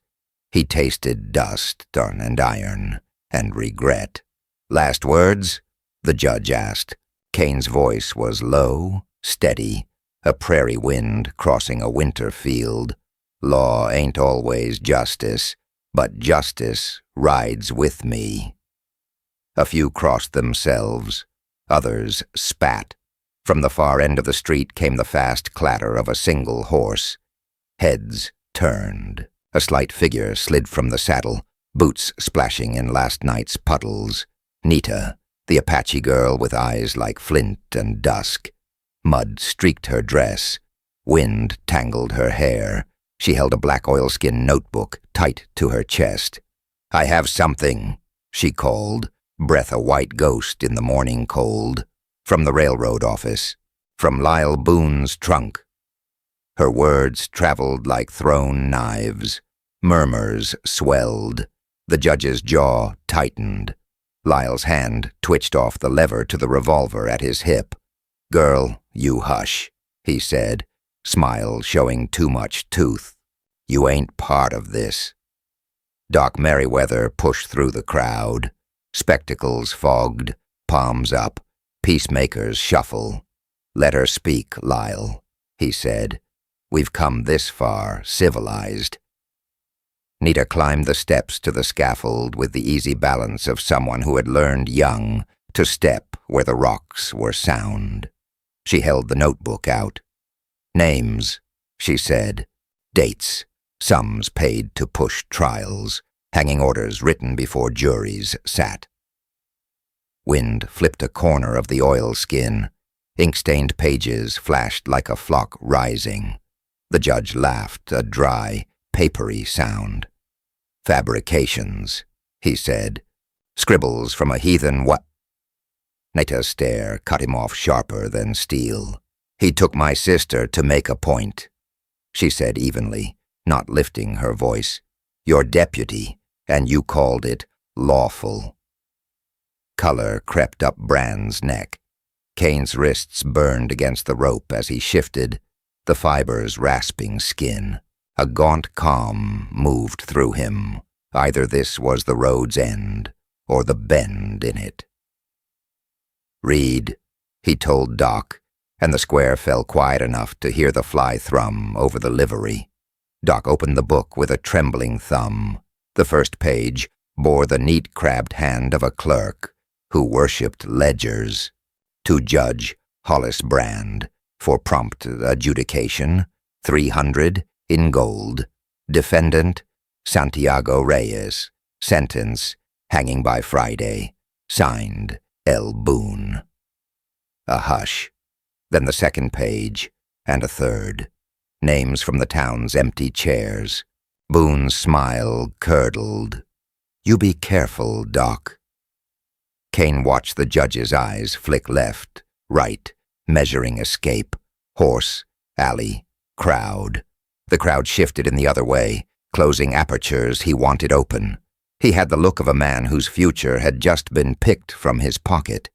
He tasted dust and iron and regret. "Last words?" the judge asked. Kane's voice was low, steady, a prairie wind crossing a winter field. "Law ain't always justice, but justice rides with me." A few crossed themselves. Others spat. From the far end of the street came the fast clatter of a single horse. Heads turned. A slight figure slid from the saddle, boots splashing in last night's puddles. Nita, the Apache girl with eyes like flint and dusk. Mud streaked her dress. Wind tangled her hair. She held a black oilskin notebook tight to her chest. "I have something," she called, breath a white ghost in the morning cold. "From the railroad office. From Lyle Boone's trunk." Her words traveled like thrown knives. Murmurs swelled. The judge's jaw tightened. Lyle's hand twitched off the lever to the revolver at his hip. "Girl, you hush," he said, smile showing too much tooth. "You ain't part of this." Doc Merriweather pushed through the crowd. Spectacles fogged, palms up, peacemakers shuffle. "Let her speak, Lyle," he said. "We've come this far, civilized." Nita climbed the steps to the scaffold with the easy balance of someone who had learned young to step where the rocks were sound. She held the notebook out. "Names," she said. "Dates, sums paid to push trials, hanging orders written before juries sat." Wind flipped a corner of the oilskin. Ink-stained pages flashed like a flock rising. The judge laughed, a dry, papery sound. "Fabrications," he said. "Scribbles from a heathen what?" Nita's stare cut him off sharper than steel. "He took my sister to make a point," she said evenly, not lifting her voice. "Your deputy, and you called it lawful." Color crept up Brand's neck. Kane's wrists burned against the rope as he shifted, the fibers rasping skin. A gaunt calm moved through him. Either this was the road's end, or the bend in it. "Read," he told Doc, and the square fell quiet enough to hear the fly thrum over the livery. Doc opened the book with a trembling thumb. The first page bore the neat crabbed hand of a clerk who worshipped ledgers. To Judge Hollis Brand, for prompt adjudication, 300 in gold. Defendant, Santiago Reyes. Sentence, hanging by Friday. Signed, L. Boone. A hush. Then the second page, and a third. Names from the town's empty chairs. Boone's smile curdled. "You be careful, Doc." Kane watched the judge's eyes flick left, right, measuring escape. Horse, alley, crowd. The crowd shifted in the other way, closing apertures he wanted open. He had the look of a man whose future had just been picked from his pocket.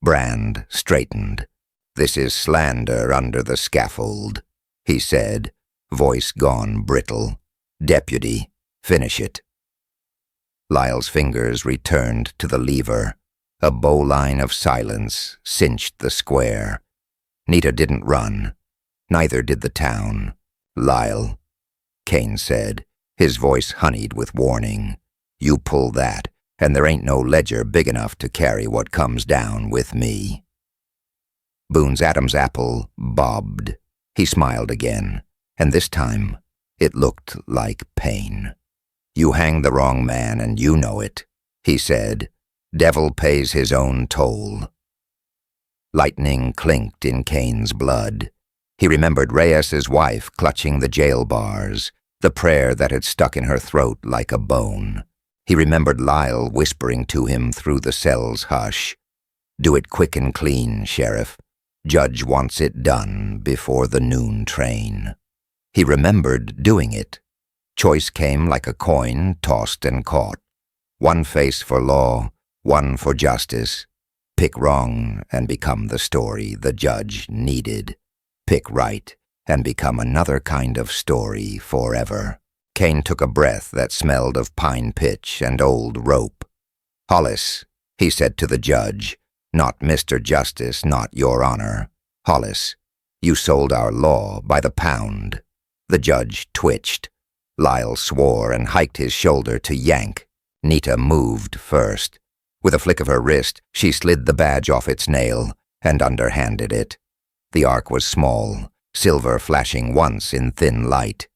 Brand straightened. "This is slander under the scaffold," he said, voice gone brittle. "Deputy, finish it." Lyle's fingers returned to the lever. A bowline of silence cinched the square. Nita didn't run. Neither did the town. "Lyle," Kane said, his voice honeyed with warning. "You pull that, and there ain't no ledger big enough to carry what comes down with me." Boone's Adam's apple bobbed. He smiled again, and this time it looked like pain. "You hanged the wrong man, and you know it," he said. "Devil pays his own toll." Lightning clinked in Kane's blood. He remembered Reyes's wife clutching the jail bars, the prayer that had stuck in her throat like a bone. He remembered Lyle whispering to him through the cell's hush, "Do it quick and clean, Sheriff. Judge wants it done before the noon train." He remembered doing it. Choice came like a coin tossed and caught. One face for law, one for justice. Pick wrong and become the story the judge needed. Pick right and become another kind of story forever. Kane took a breath that smelled of pine pitch and old rope. "Hollis," he said to the judge, "not Mr. Justice, not Your Honor. Hollis, you sold our law by the pound." The judge twitched. Lyle swore and hiked his shoulder to yank. Nita moved first. With a flick of her wrist, she slid the badge off its nail and underhanded it. The arc was small, silver flashing once in thin light.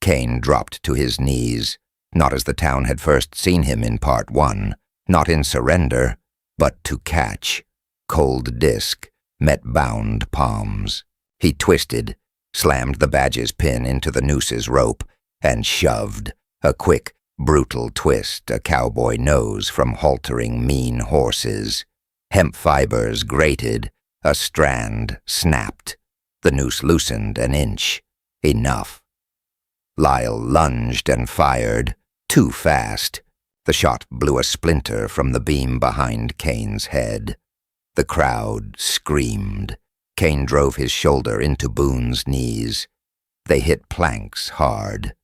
Kane dropped to his knees, not as the town had first seen him in Part 1, not in surrender, but to catch. Cold disc met bound palms. He twisted, slammed the badge's pin into the noose's rope, and shoved. A quick, brutal twist a cowboy knows from haltering mean horses. Hemp fibers grated, a strand snapped. The noose loosened an inch. Enough. Lyle lunged and fired, too fast. The shot blew a splinter from the beam behind Kane's head. The crowd screamed. Kane drove his shoulder into Boone's knees. They hit planks hard.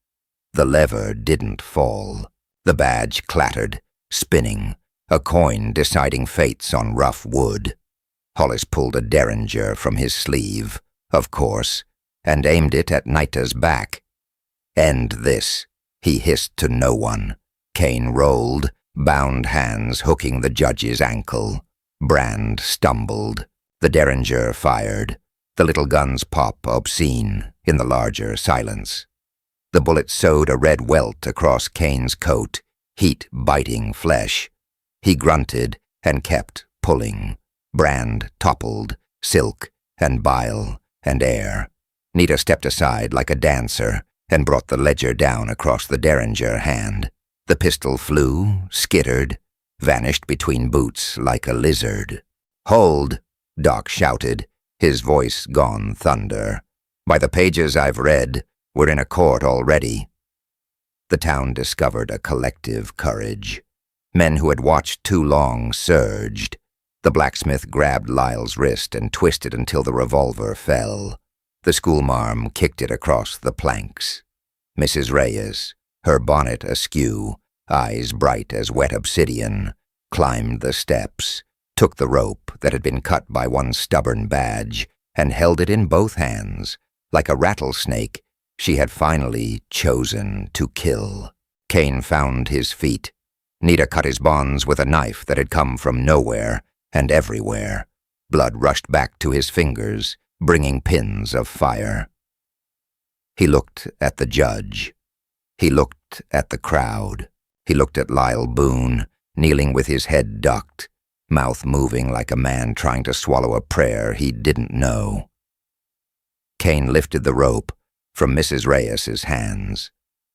The lever didn't fall. The badge clattered, spinning, a coin deciding fates on rough wood. Hollis pulled a derringer from his sleeve, of course, and aimed it at Nita's back. "End this," he hissed to no one. Kane rolled, bound hands hooking the judge's ankle. Brand stumbled. The derringer fired. The little guns pop obscene in the larger silence. The bullet sewed a red welt across Kane's coat, heat biting flesh. He grunted and kept pulling. Brand toppled, silk and bile and air. Nita stepped aside like a dancer and brought the ledger down across the derringer hand. The pistol flew, skittered, vanished between boots like a lizard. "Hold!" Doc shouted, his voice gone thunder. "By the pages I've read, we're in a court already." The town discovered a collective courage. Men who had watched too long surged. The blacksmith grabbed Lyle's wrist and twisted until the revolver fell. The schoolmarm kicked it across the planks. Mrs. Reyes, her bonnet askew, eyes bright as wet obsidian, climbed the steps, took the rope that had been cut by one stubborn badge, and held it in both hands. Like a rattlesnake, she had finally chosen to kill. Kane found his feet. Nita cut his bonds with a knife that had come from nowhere and everywhere. Blood rushed back to his fingers, bringing pins of fire. He looked at the judge. He looked at the crowd. He looked at Lyle Boone, kneeling with his head ducked, mouth moving like a man trying to swallow a prayer he didn't know. Kane lifted the rope from Mrs. Reyes's hands.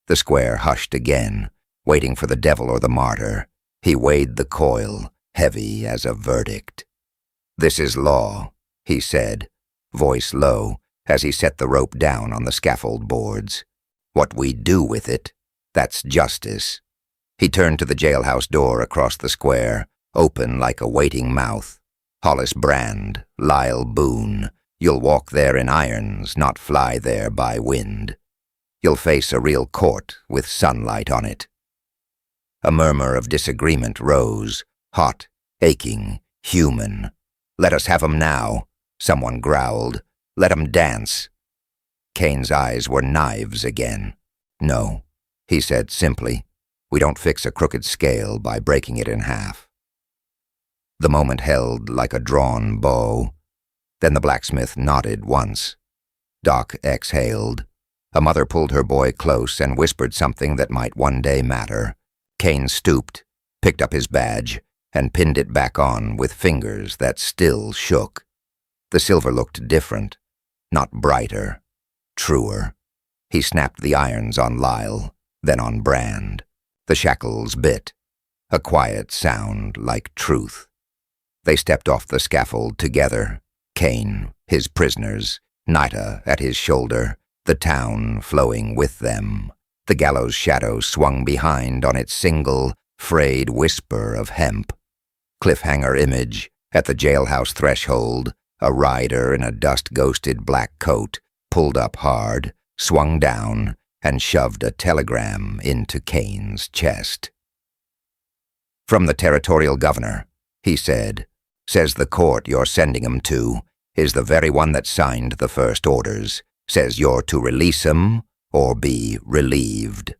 The square hushed again, waiting for the devil or the martyr. He weighed the coil, heavy as a verdict. "This is law," he said, voice low, as he set the rope down on the scaffold boards. "What we do with it, that's justice." He turned to the jailhouse door across the square, open like a waiting mouth. "Hollis Brand, Lyle Boone, you'll walk there in irons, not fly there by wind. You'll face a real court with sunlight on it." A murmur of disagreement rose, hot, aching, human. "Let us have 'em now," someone growled. "Let 'em dance." Kane's eyes were knives again. "No," he said simply. "We don't fix a crooked scale by breaking it in half." The moment held like a drawn bow. Then the blacksmith nodded once. Doc exhaled. A mother pulled her boy close and whispered something that might one day matter. Kane stooped, picked up his badge, and pinned it back on with fingers that still shook. The silver looked different, not brighter, truer. He snapped the irons on Lyle, then on Brand. The shackles bit, a quiet sound like truth. They stepped off the scaffold together, Kane, his prisoners, Nita at his shoulder, the town flowing with them. The gallows shadow swung behind on its single, frayed whisper of hemp. Cliffhanger image At the jailhouse threshold, a rider in a dust-ghosted black coat pulled up hard, swung down, and shoved a telegram into Kane's chest. "From the territorial governor," he said. "Says the court you're sending 'em to is the very one that signed the first orders. Says you're to release 'em or be relieved."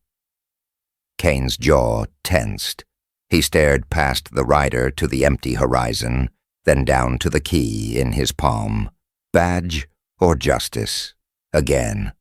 Kane's jaw tensed. He stared past the rider to the empty horizon, then down to the key in his palm. Badge or justice? Again.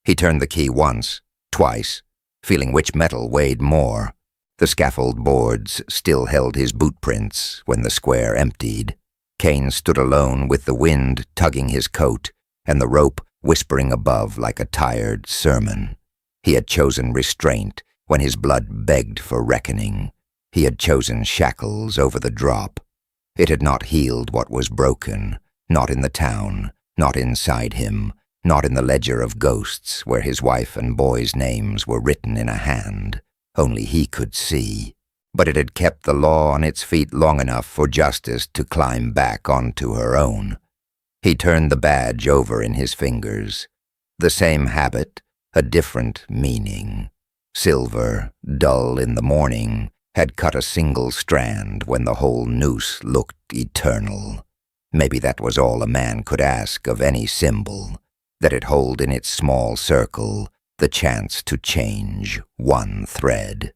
He turned the key once, twice, feeling which metal weighed more. The scaffold boards still held his boot prints when the square emptied. Kane stood alone with the wind tugging his coat and the rope whispering above like a tired sermon. He had chosen restraint when his blood begged for reckoning. He had chosen shackles over the drop. It had not healed what was broken, not in the town, not inside him, not in the ledger of ghosts where his wife and boy's names were written in a hand. Only he could see. But it had kept the law on its feet long enough for justice to climb back onto her own. He turned the badge over in his fingers. The same habit, a different meaning. Silver, dull in the morning, had cut a single strand when the whole noose looked eternal. Maybe that was all a man could ask of any symbol, that it hold in its small circle the chance to change one thread.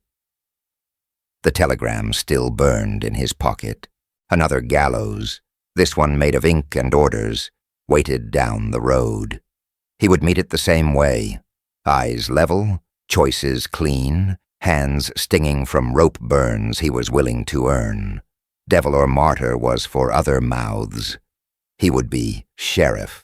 The telegram still burned in his pocket. Another gallows, this one made of ink and orders, waited down the road. He would meet it the same way, eyes level, choices clean, hands stinging from rope burns he was willing to earn. Devil or martyr was for other mouths. He would be sheriff,